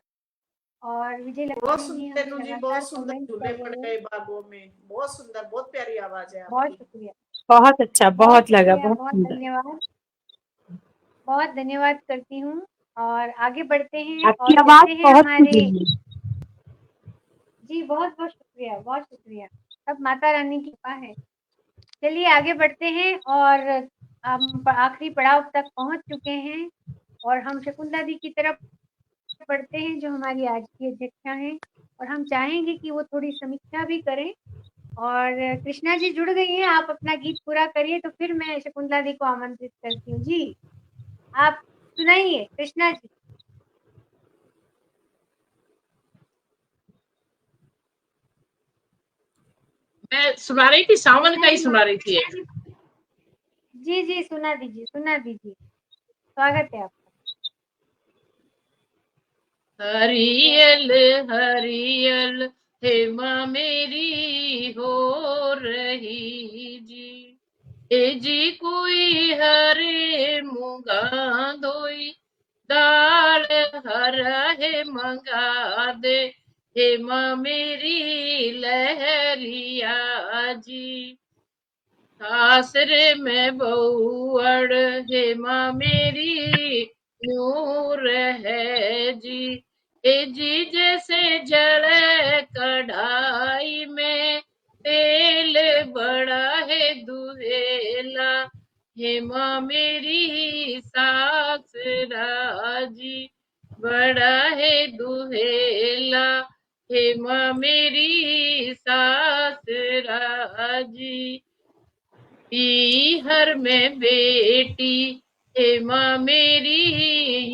और विजय बहुत लक्ष्मी जी सुंदर हमें रेणु जी, लगातार बहुत सुंदर कमेंट झूले कर पड़ रहे हैं। गए बागों में, बहुत सुंदर, बहुत प्यारी आवाज है बहुत आपकी। शुक्रिया, बहुत अच्छा, बहुत बहुत लगा, शुक्रिया, बहुत बहुत सुंदर। धन्यवाद, बहुत धन्यवाद करती हूँ। और आगे बढ़ते हैं आपकी और आवाज लेते हैं बहुत हमारे सुरीली है। जी, बहुत बहुत शुक्रिया, बहुत शुक्रिया, सब माता रानी की कृपा है। चलिए आगे बढ़ते हैं और हम आखिरी पड़ाव तक पहुंच चुके हैं और हम शकुंतला दी की तरफ बढ़ते हैं जो हमारी आज की अध्यक्षा हैं, और हम चाहेंगे कि वो थोड़ी समीक्षा भी करें। और कृष्णा जी जुड़ गई हैं, आप अपना गीत पूरा करिए तो फिर मैं शकुंतला दी को आमंत्रित करती हूँ। जी आप सुनाइए कृष्णा जी। मैं सुना रही थी, सावन कृष्णा का ही जी सुना रही थी। जी जी सुना दीजिए, सुना दीजिए, स्वागत है आपका। हरियल हरियल हेमा मेरी हो रही जी, ए जी कोई हरे मूंगा धोई, दाल हरा है मंगा दे, हेमा मेरी लहरिया जी, सासरे में बहुअड़ हेमा मेरी नूर है जी, ए जी जैसे जड़े कढ़ाई में तेल बड़ा है दुहेला, हेमा मेरी सास राजी बड़ा है दुहेला, हेमा मेरी सास राजी, पीहर में बेटी हेमा मेरी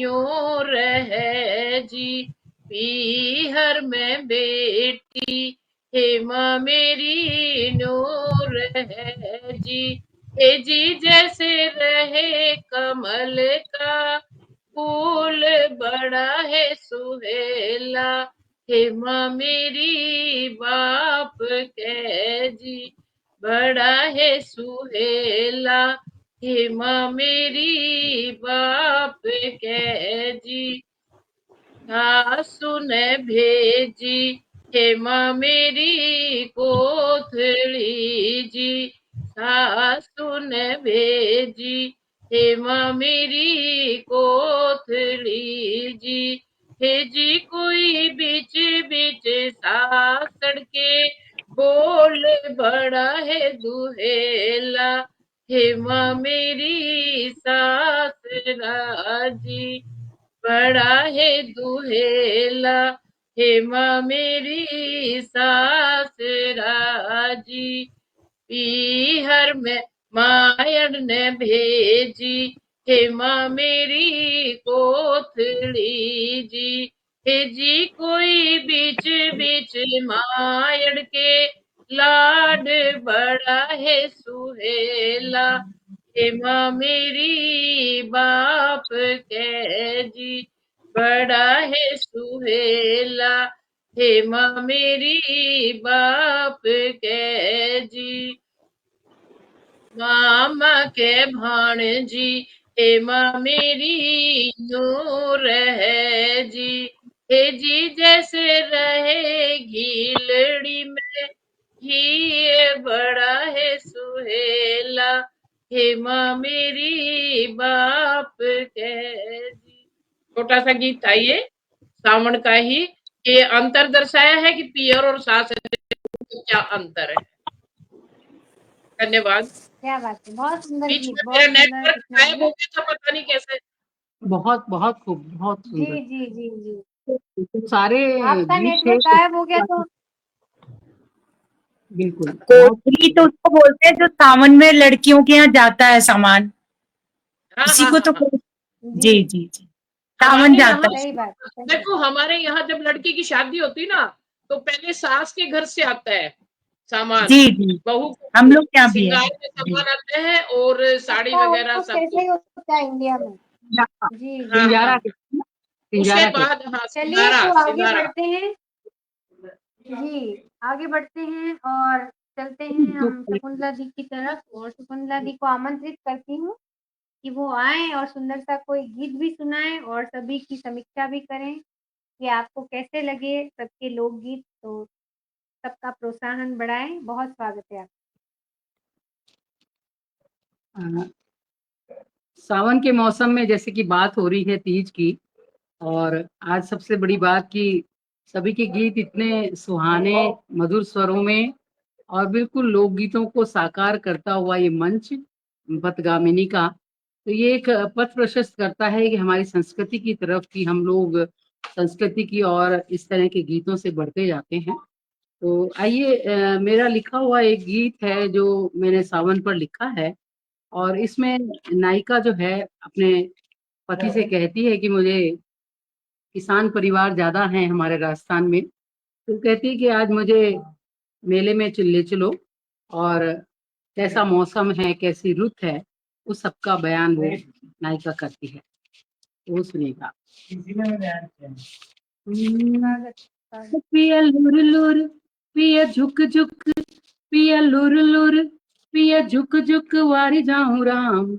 यूं रहे जी, पीहर में बेटी हेमा मेरी नूर है जी, ए जी जैसे रहे कमल का फूल बड़ा है सुहेला, हे माँ मेरी बाप कै जी, बड़ा है सुहेला। हे माँ मेरी बाप कै जी, सासु ने भेजी। हे माँ मेरी कोथली जी, सासु ने भेजी। हे माँ मेरी कोथली जी, हे जी कोई बीच बीच सासड़ के बोल बड़ा है दुहेला। हे माँ मेरी सास राजी, बड़ा है दुहेला। हे माँ मेरी सास राजी, पीहर में मायड़ ने भेजी। हे माँ मेरी कोथली जी, हे जी कोई बीच बीच मायड़ के लाड बड़ा है सुहेला। हे माँ मेरी बाप कै जी, बड़ा है सुहेला। हे माँ मेरी बाप कै जी, मामा के भाणजी। हे माँ मेरी नूर है जी, हे जी जैसे रहे घीलड़ी में घी बड़ा है सुहेला। हे माँ मेरी बाप कै जी। छोटा सा गीत था ये, सावन का ही। ये अंतर दर्शाया है कि पियर और सास में क्या अंतर है। धन्यवाद। क्या बात है, बहुत सुंदर बीच गीत, में बहुत मेरा सुंदर नेटवर्क कृष्णा गायब जी। हो गया था, पता नहीं कैसे। बहुत बहुत खूब, बहुत जी सुंदर। जी जी जी, तो सारे आपका गीत थे। नेटवर्क गायब हो गया तो बिल्कुल बहुत कोठरी तो उसको बोलते हैं जो सावन में लड़कियों के यहाँ जाता है सामान, हाँ उसी हाँ को हाँ तो हाँ। जी जी, जी जी, सावन हमारे जाता यहाँ है। सही बात है, सही बात। देखो, हमारे यहाँ जब लड़की की शादी होती ना, तो पहले सास के घर से आता है सामान, जी जी, बहू हम को लोग के यहाँ भी है। श्रृंगार के जी सामान आते हैं और साड़ी ऐसा वगैरह ऑलमोस्ट सब ऐसा कुछ। ही होता है इंडिया में। जी जी। हाँ सिंजारा हाँ, के, उसके सिंजारा के। बाद हाँ चलिए सिंगारा तो आगे सिंगारा। बढ़ते हैं। जी, आगे बढ़ते हैं और चलते हैं हम शकुंतला दी की तरफ, और शकुंतला दी को आमंत्रित करती हूँ कि वो आए और सुंदर सा कोई गीत भी सुनाएं और सभी की समीक्षा भी करें कि आपको कैसे लगे सबके लोकगीत, तो सबका प्रोत्साहन बढ़ाएं। बहुत स्वागत है आपका। सावन के मौसम में जैसे कि बात हो रही है तीज की, और आज सबसे बड़ी बात कि सभी के गीत इतने सुहाने मधुर स्वरों में और बिल्कुल लोकगीतों को साकार करता हुआ ये मंच पथगामिनी का, तो ये एक पथ प्रशस्त करता है कि हमारी संस्कृति की तरफ कि हम लोग संस्कृति की और इस तरह के गीतों से बढ़ते जाते हैं। तो आइए, मेरा लिखा हुआ एक गीत है जो मैंने सावन पर लिखा है, और इसमें नायिका जो है अपने पति से कहती है कि मुझे किसान परिवार ज्यादा हैं हमारे राजस्थान में, तो कहती है कि आज मुझे मेले में ले चलो, और कैसा मौसम है, कैसी रुत है, उस सबका बयान वो नायिका करती है। वो सुनेगा। स्वागत स्वागत। पिया लुर लुर, पिया झुक झुक, पिया लुर लुर, पिया झुक झुक वारी जाऊं राम,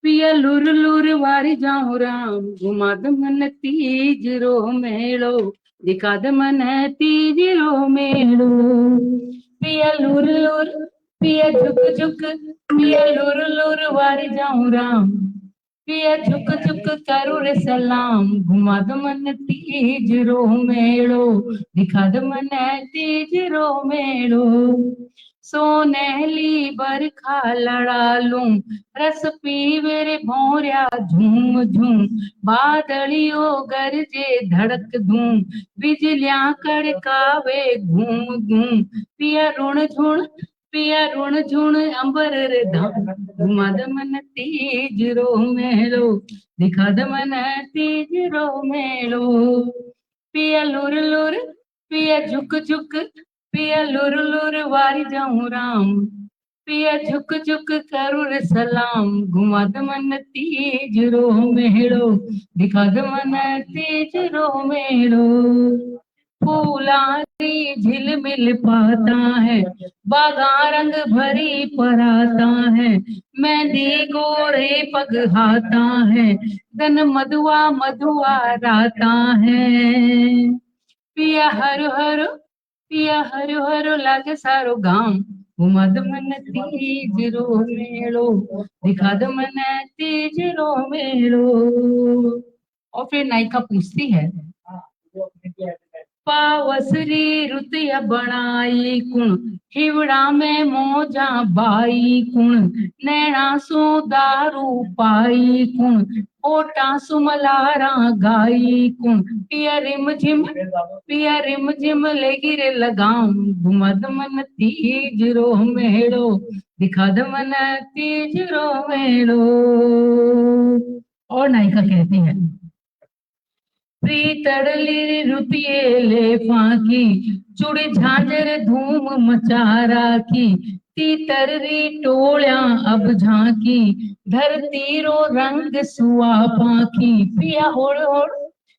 पिया लुर लुर वारी जाऊं राम, घुमा द मन तीज रो मेलो, दिखा द मन तीज रो मेलो। पिया लुर लुर, पिया झुक झुक, पिया लुर लुर वारी जाऊं राम, पिया झुक झुक करू रे सलाम, घुमा द मन तीज रो मेलो, दिखा द मन तीज रो मेलो। सोनेली बरखा लड़ा लूं, रस पीवे रे भौंरिया झूम झूम, बादलियो गरजे धड़क धूम, बिजलियां कड़कावे घूम घूम, पिया रुण झुण, पिया रुण झुण अंबर रे धाम, घुमा द मन तीज रो मेलो, दिखा द मन तीज रो मेलो। पिया लुर लुर, पिया झुक झुक, पिया लुर लुर वारी जाऊं राम, पिया झुक झुक करू रे सलाम, घुमा द मन तीज रो मेलो, दिखा द मन तीज रो मेलो। फूलारी झिलमिल पाता है, बागा रंग भरी पराता है, मेहंदी गोरे पगहाता है, गन मधुआ मधुआ राता है। पिया हरु हरु, पिया हरु हरु लागे सारो गाम, घुमद मन तीज रो मेलो, दिखाद मन तीज रो मेलो। और फिर नायिका पूछती है, पावसरी रुतिया बनाई कुण, हिवड़ा में मोजा बाई कुण, नैना सो दारू पाई कुण, ओटा सुमलारा गाई कुण, पिया रिम झिम ले गिरे लगाम, घुमद मन तीज रो मेलो, दिखाद मन तीज रो मेलो। और नायिका कहती है, प्रीतड़ली रुपये ले फाकी, चुड़ी झांझर धूम मचा राखी, तीतररी टोळ्या अब झांकी, धरती रो रंग सुआ पाखी, पिया होड़ होड़,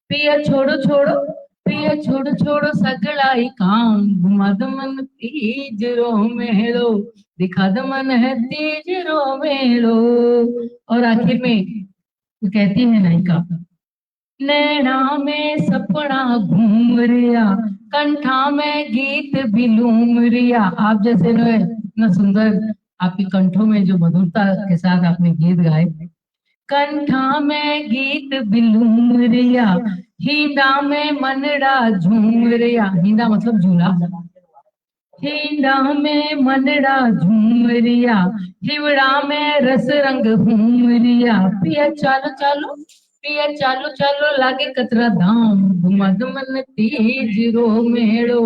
पिया छोड़ो छोड़ो, पिया छोड़ो छोड़ो सगळाई काम, घुमद मन तीज रो मेलो, दिखाद मन है तीज रो मेलो। और आखिर में वो कहती है नायिका, नैना में सपना घूम रिया, कंठा में गीत बिलूम रिया। आप जैसे न इतना सुंदर आपके कंठों में जो मधुरता के साथ आपने गीत गाए, कंठा में गीत बिलूम रिया, हींदा में मनड़ा झूम रिया, हींदा मतलब झूला, हींदा में मनड़ा झूम रिया, हिवड़ा में रस रंग घूम रिया, पिया चालो चालो, पिया चालो चालो लागे कतरा धाम, घुमद मन तीज रो मेलो,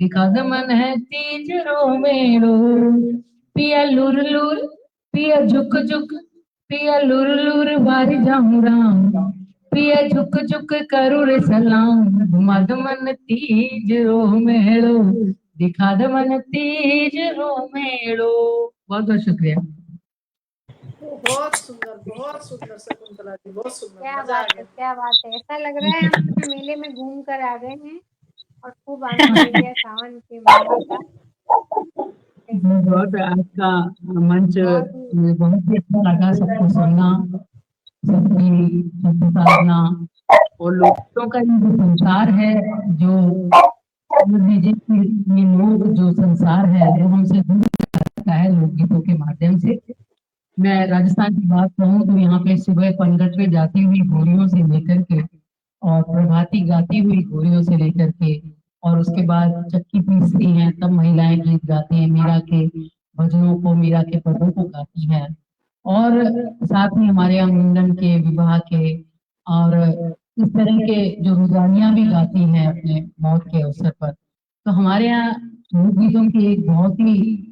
दिखाद मन है तीज रो मेलो। पिया लुर लुर, पिया झुक झुक, पिया लुर लुर बारी जाऊं राम, पिया झुक झुक करू रे सलाम, घुमद मन तीज रो मेलो, दिखाद मन तीज रो मेलो। बहुत बहुत शुक्रिया। बहुत सुंदर शकुंतला जी, बहुत सुंदर, क्या मजा आ बात है, गया। क्या बात है। ऐसा लग रहा है हम मेले में घूम कर आ गए हैं और खूब आनंद ले लिया सावन के महीने का। बहुत आज का मंच बहुत ही मुझे बहुत ही अच्छा लगा, सबको सुनना, सबकी सबकी साधना और लोगों का ये जो संसार है, जो समझ लीजिए कि ये लोग जो संसार है वो हमसे दूर रहता है लोकगीतों के माध्यम से। मैं राजस्थान की बात कहूँ तो यहाँ पे सुबह पंगत में जाती हुई घोड़ियों से लेकर के और प्रभाती गाती हुई घोड़ियों से लेकर के और उसके बाद चक्की पीसती हैं, तब महिलाएं गीत गाती हैं, मीरा के भजनों को, मीरा के पदों को गाती हैं और साथ में हमारे यहाँ मुंडन के, विवाह के और इस तरह के जो रुदानियां भी गाती हैं अपने मौत के अवसर पर। तो हमारे यहाँ लोक गीतों की एक बहुत ही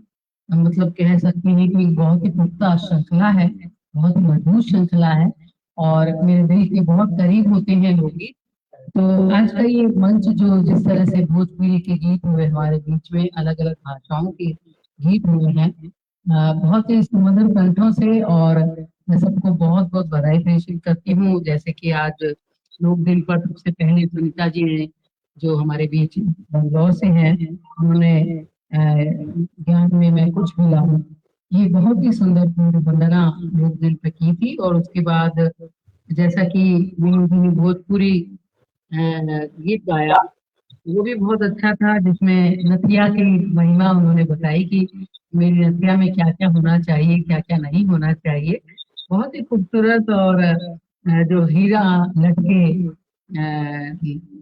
मतलब कह सकते हैं कि बहुत ही पुख्ता श्रृंखला है, बहुत ही मजबूत श्रृंखला है और मेरे दिल के बहुत करीब होते हैं लोकगीत। तो आज का ये मंच जो जिस तरह से भोजपुरी के गीत हुए हमारे बीच में, अलग अलग भाषाओं के गीत हुए हैं बहुत ही सुमधुर कंठों से, और मैं सबको बहुत बहुत बधाई पेश करती हूँ। जैसे कि आज लोक दिन पर सबसे पहले सुनीता जी ने जो हमारे बीच बंगलौर से हैं, उन्होंने ज्ञान में मैं कुछ मिला हूँ, ये बहुत ही सुंदर वंदना लोक दिन पे की थी। और उसके बाद जैसा कि मीनू जी ने भोजपुरी गीत गाया, वो भी बहुत अच्छा था, जिसमें नथिया की महिमा उन्होंने बताई कि मेरी नथिया में क्या क्या होना चाहिए, क्या क्या नहीं होना चाहिए। बहुत ही खूबसूरत और जो हीरा लटके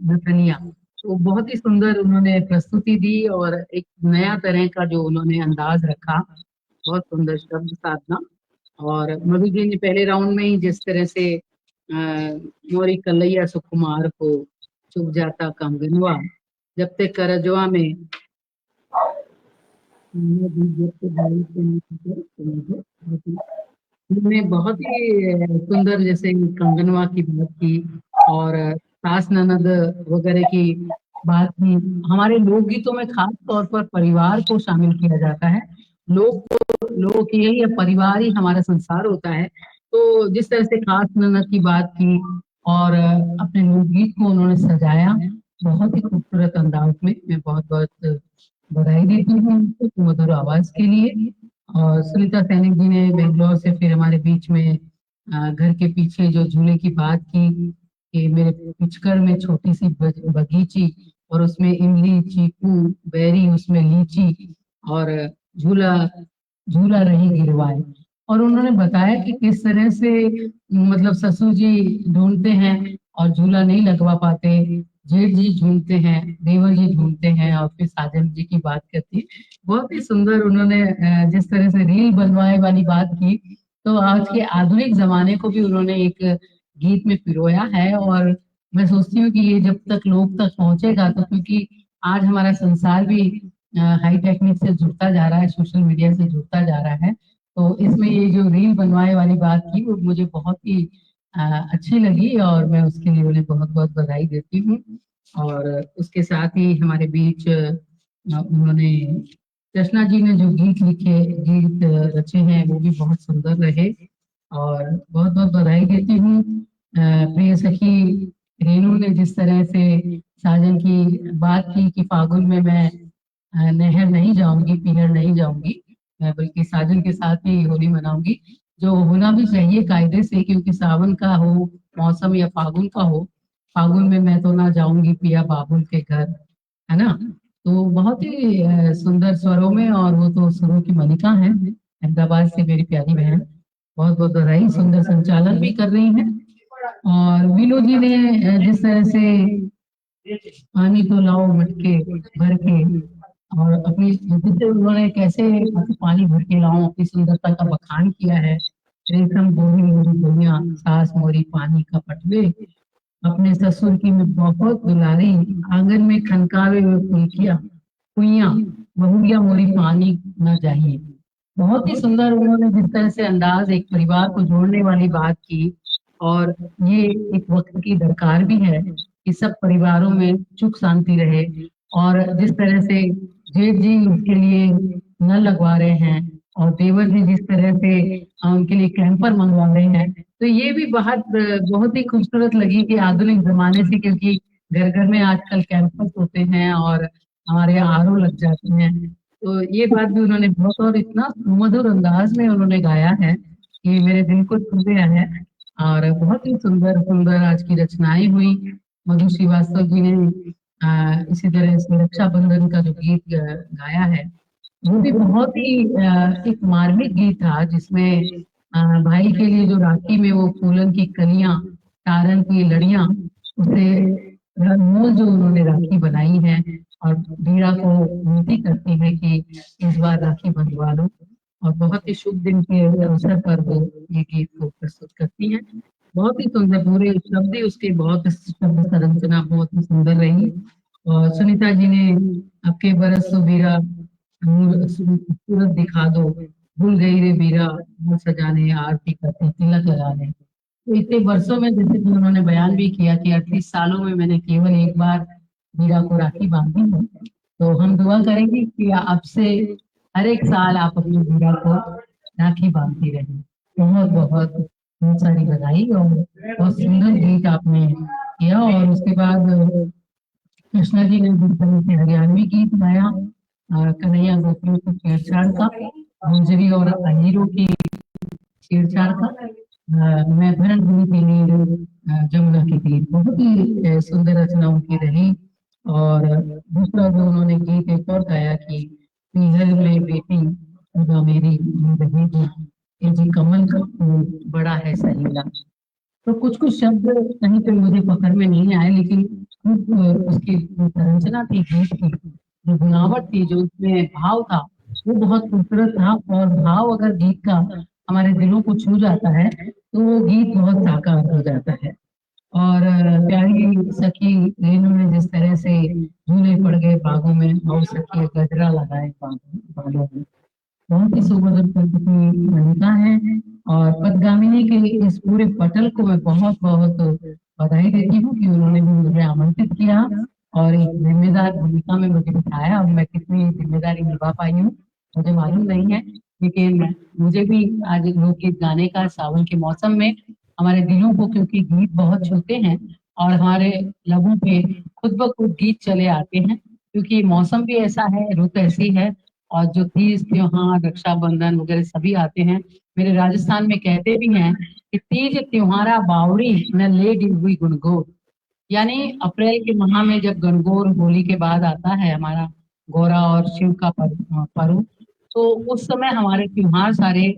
नथनिया, तो बहुत ही सुंदर उन्होंने प्रस्तुति दी और एक नया तरह का जो उन्होंने अंदाज रखा, बहुत सुंदर शब्द साधना। और मधु जी ने पहले राउंड में ही जिस तरह से मोरी कलैया सुकुमार को चुप जाता कंगनवा, जब तक करजवा में उन्होंने बहुत ही सुंदर जैसे कंगनवा की बात की और सास ननद वगैरह की बात की। हमारे लोकगीतों में खास तौर पर परिवार को शामिल किया जाता है। लोगों की यही परिवार ही हमारा संसार होता है। तो जिस तरह से खास ननद की बात की और अपने लोकगीत को उन्होंने सजाया बहुत ही खूबसूरत अंदाज में मैं बहुत बहुत बधाई देती हूँ उनको मधुर आवाज के लिए। और सुनीता सैनिक जी ने बेंगलोर से फिर हमारे बीच में घर के पीछे जो झूले की बात की कि मेरे पिचकर में छोटी सी बगीची और उसमें इमली, चीकू, बेरी, उसमें लीची और झूला झूला रही गिरवाए। और उन्होंने बताया कि किस तरह से मतलब ससुर जी ढूंढते हैं और झूला नहीं लगवा पाते, जेठ जी ढूंढते हैं, देवर जी ढूंढते हैं और फिर साजन जी की बात करती है। बहुत ही सुंदर उन्होंने जिस तरह से रील बनवाए वाली बात की, तो आज के आधुनिक जमाने को भी उन्होंने एक गीत में पिरोया है। और मैं सोचती हूँ कि ये जब तक लोग तक पहुंचेगा, तो क्योंकि आज हमारा संसार भी हाई टेक्निक से जुड़ता जा रहा है, सोशल मीडिया से जुड़ता जा रहा है, तो इसमें ये जो रील बनवाए वाली बात की वो मुझे बहुत ही अच्छी लगी और मैं उसके लिए उन्हें बहुत बहुत बधाई देती हूँ। और उसके साथ ही हमारे बीच उन्होंने कृष्णा जी ने जो गीत रचे हैं वो भी बहुत सुंदर रहे और बहुत बहुत बधाई देती हूँ। प्रिय सखी रेणु ने जिस तरह से साजन की बात की कि फागुन में मैं नहर नहीं जाऊंगी, पीहर नहीं जाऊंगी, मैं बल्कि साजन के साथ ही होली मनाऊंगी, जो होना भी चाहिए कायदे से, क्योंकि सावन का हो मौसम या फागुन का हो, फागुन में मैं तो ना जाऊंगी पिया बाबुल के घर, है ना। तो बहुत ही सुंदर स्वरों में, और वो तो सुरों की मलिका है अहमदाबाद से मेरी प्यारी बहन, बहुत बहुत बधाई। सुंदर संचालन भी कर रही हैं। और विनोद जी ने जिस तरह से पानी तो लाओ मटके भर के, और अपनी जिससे उन्होंने कैसे पानी भर के लाओ अपनी सुंदरता का बखान किया है। रेशम गोरी मोरी दुनिया, सास मोरी पानी का पटवे, अपने ससुर की मैं बहुत दुलारी, आंगन में खनकावे हुए फुलकिया कुइया, बहुरिया मोरी पानी न चाहिए। बहुत ही सुंदर उन्होंने जिस तरह से अंदाज एक परिवार को जोड़ने वाली बात की, और ये एक वक्त की दरकार भी है कि सब परिवारों में सुख शांति रहे। और जिस तरह से जेठ जी उसके लिए न लगवा रहे हैं और देवर जी जिस तरह से उनके लिए कैंपर मंगवा रहे हैं, तो ये भी बहुत ही खूबसूरत लगी कि आधुनिक जमाने से, क्योंकि घर घर में आजकल कैंपर्स होते हैं और हमारे यहाँ आरओ लग जाते हैं, तो ये बात भी उन्होंने बहुत और इतना सुमधुर अंदाज में उन्होंने गाया है कि मेरे दिल को छू गया है। और बहुत ही सुंदर सुंदर आज की रचनाएं हुई। मधु श्रीवास्तव जी ने इसी तरह से रक्षाबंधन का जो गीत गाया है, वो भी बहुत ही एक मार्मिक गीत था, जिसमें भाई के लिए जो राखी में वो फूलन की कलियां, तारन की लड़ियां, उसे अनमोल जो उन्होंने राखी बनाई है, और वीरा को विनती करती है कि इस बार राखी बंधवा लो। और बहुत ही शुभ दिन के अवसर पर वो ये गीत को प्रस्तुत करती हैं। बहुत ही सुंदर, पूरे शब्द ही उसके बहुत शब्द संरचना बहुत ही सुंदर रही। और सुनीता जी ने आपके बरस तो वीरा सूरत दिखा दो, भूल गई रे वीरा वो सजाने, आरती करते तिलक लगाने। तो इतने वर्षों में, जैसे कि उन्होंने बयान भी किया कि 38 सालों में मैंने केवल एक बार वीरा को राखी बांधी है, तो हम दुआ करेंगे कि अब से हर एक साल आप अपनी वीरा को राखी बांधती रहें। बहुत बहुत बहुत सारी बधाई, और बहुत सुंदर गीत आपने किया। और उसके बाद कृष्णा जी ने जिस तरह से हरियाणवी गीत गाया, कन्हैया गोपियों की छेड़छाड़ का, गुंजरी और अहीरों की छेड़छाड़ का, मैं भरण भूमि की नीर जमुना की तीर, बहुत ही सुंदर रचना उनकी रही। और दूसरा जो उन्होंने गीत एक और गाया कि पीहर में बेटी खुदा मेरी रहेगी, ये जी कमल का फूल बड़ा है सहेला। तो कुछ कुछ शब्द कहीं पे मुझे पकड़ में नहीं आए, लेकिन उसकी जो संरचना थी गीत की, जो बुनावट थी, जो उसमें भाव था, वो बहुत खूबसूरत था। और भाव अगर गीत का हमारे दिलों को छू जाता है, तो वो गीत बहुत साकार हो जाता है। और प्यारी सखी रेणु ने जिस तरह से झूले पड़ गए बागों में, और सखी गजरा लगाए बालों में, बहुत ही सुमधुर कंठ की भूमिका है। और पदगामिनी के इस पूरे पटल को मैं बहुत बहुत बधाई देती हूँ कि उन्होंने भी मुझे आमंत्रित किया और एक जिम्मेदार भूमिका में मुझे बिठाया। और मैं कितनी जिम्मेदारी निभा पाई हूँ मुझे मालूम नहीं है, लेकिन मुझे भी आज लोकगीत गाने का सावन के मौसम में हमारे दिलों को, क्योंकि गीत बहुत छूते हैं, और हमारे लबों पे खुद ब खुद गीत चले आते हैं, क्योंकि मौसम भी ऐसा है, रुत ऐसी है। और जो तीज त्योहार, रक्षाबंधन वगैरह सभी आते हैं। मेरे राजस्थान में कहते भी हैं कि तीज त्योहारा बावड़ी न लेडी हुई गुणगोर। यानी अप्रैल के माह में जब गणगौर होली के बाद आता है हमारा गौरा और शिव का पर्व, तो उस समय हमारे त्योहार सारे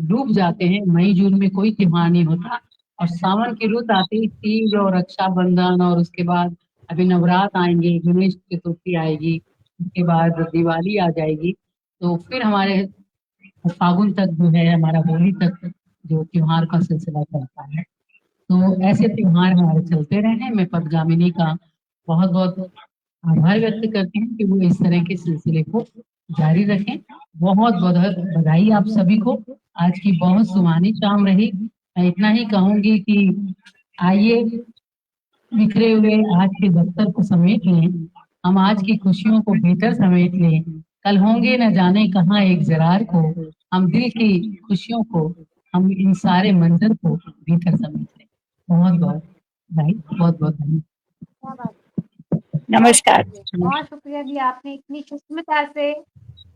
डूब जाते हैं। मई जून में कोई त्योहार नहीं होता। और सावन की रुत आती ही तीज और रक्षाबंधन, और उसके बाद अभी नवरात्र आएंगे, गणेश चतुर्थी आएगी, उसके बाद दिवाली आ जाएगी। तो फिर हमारे फागुन तक जो है, हमारा होली तक जो त्योहार का सिलसिला चलता है। तो ऐसे त्योहार हमारे चलते रहे। मैं पदगामिनी का बहुत बहुत आभार व्यक्त करती हूँ कि वो इस तरह के सिलसिले को जारी रखें। बहुत बहुत बधाई आप सभी को। आज की बहुत सुहानी शाम रही। मैं इतना ही कहूंगी कि आइए बिखरे हुए आज के दफ्तर को समेट लें, हम आज की खुशियों को बेहतर समेट लें। कल होंगे न जाने कहाँ एक जरार को, हम दिल की खुशियों को, हम इन सारे मंजर को बेहतर समेट लें। बहुत बहुत भाई, बहुत बहुत धन्यवाद। क्या बात, नमस्कार। बहुत शुक्रिया जी, आपने इतनी सूक्ष्मता से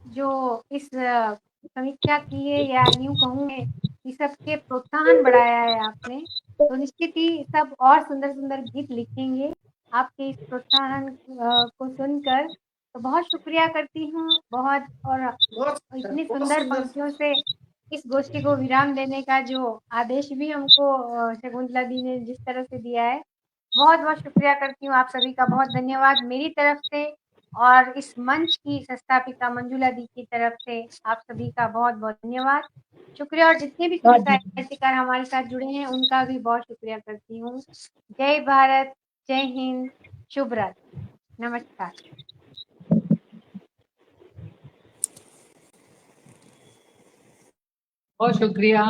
जो इस समीक्षा की है, या यूं कहूँ मैं कि सबके प्रोत्साहन बढ़ाया है आपने, तो निश्चित ही सब और सुंदर सुंदर गीत लिखेंगे आपके इस प्रोत्साहन को सुनकर। तो बहुत शुक्रिया करती हूँ बहुत। और इतनी बहुत सुंदर सुंदर। पंक्तियों से इस गोष्ठी को विराम देने का जो आदेश भी हमको शकुंतला दी ने जिस तरह से दिया है, बहुत बहुत शुक्रिया करती हूँ। आप सभी का बहुत धन्यवाद मेरी तरफ से, और इस मंच की संस्थापिका मंजुला दी की तरफ से आप सभी का बहुत बहुत धन्यवाद, शुक्रिया। और जितने भी साहित्यकार हमारे साथ जुड़े हैं उनका भी बहुत शुक्रिया करती हूँ। जय भारत, जय हिंद, शुभ रात्रि, नमस्कार। बहुत शुक्रिया।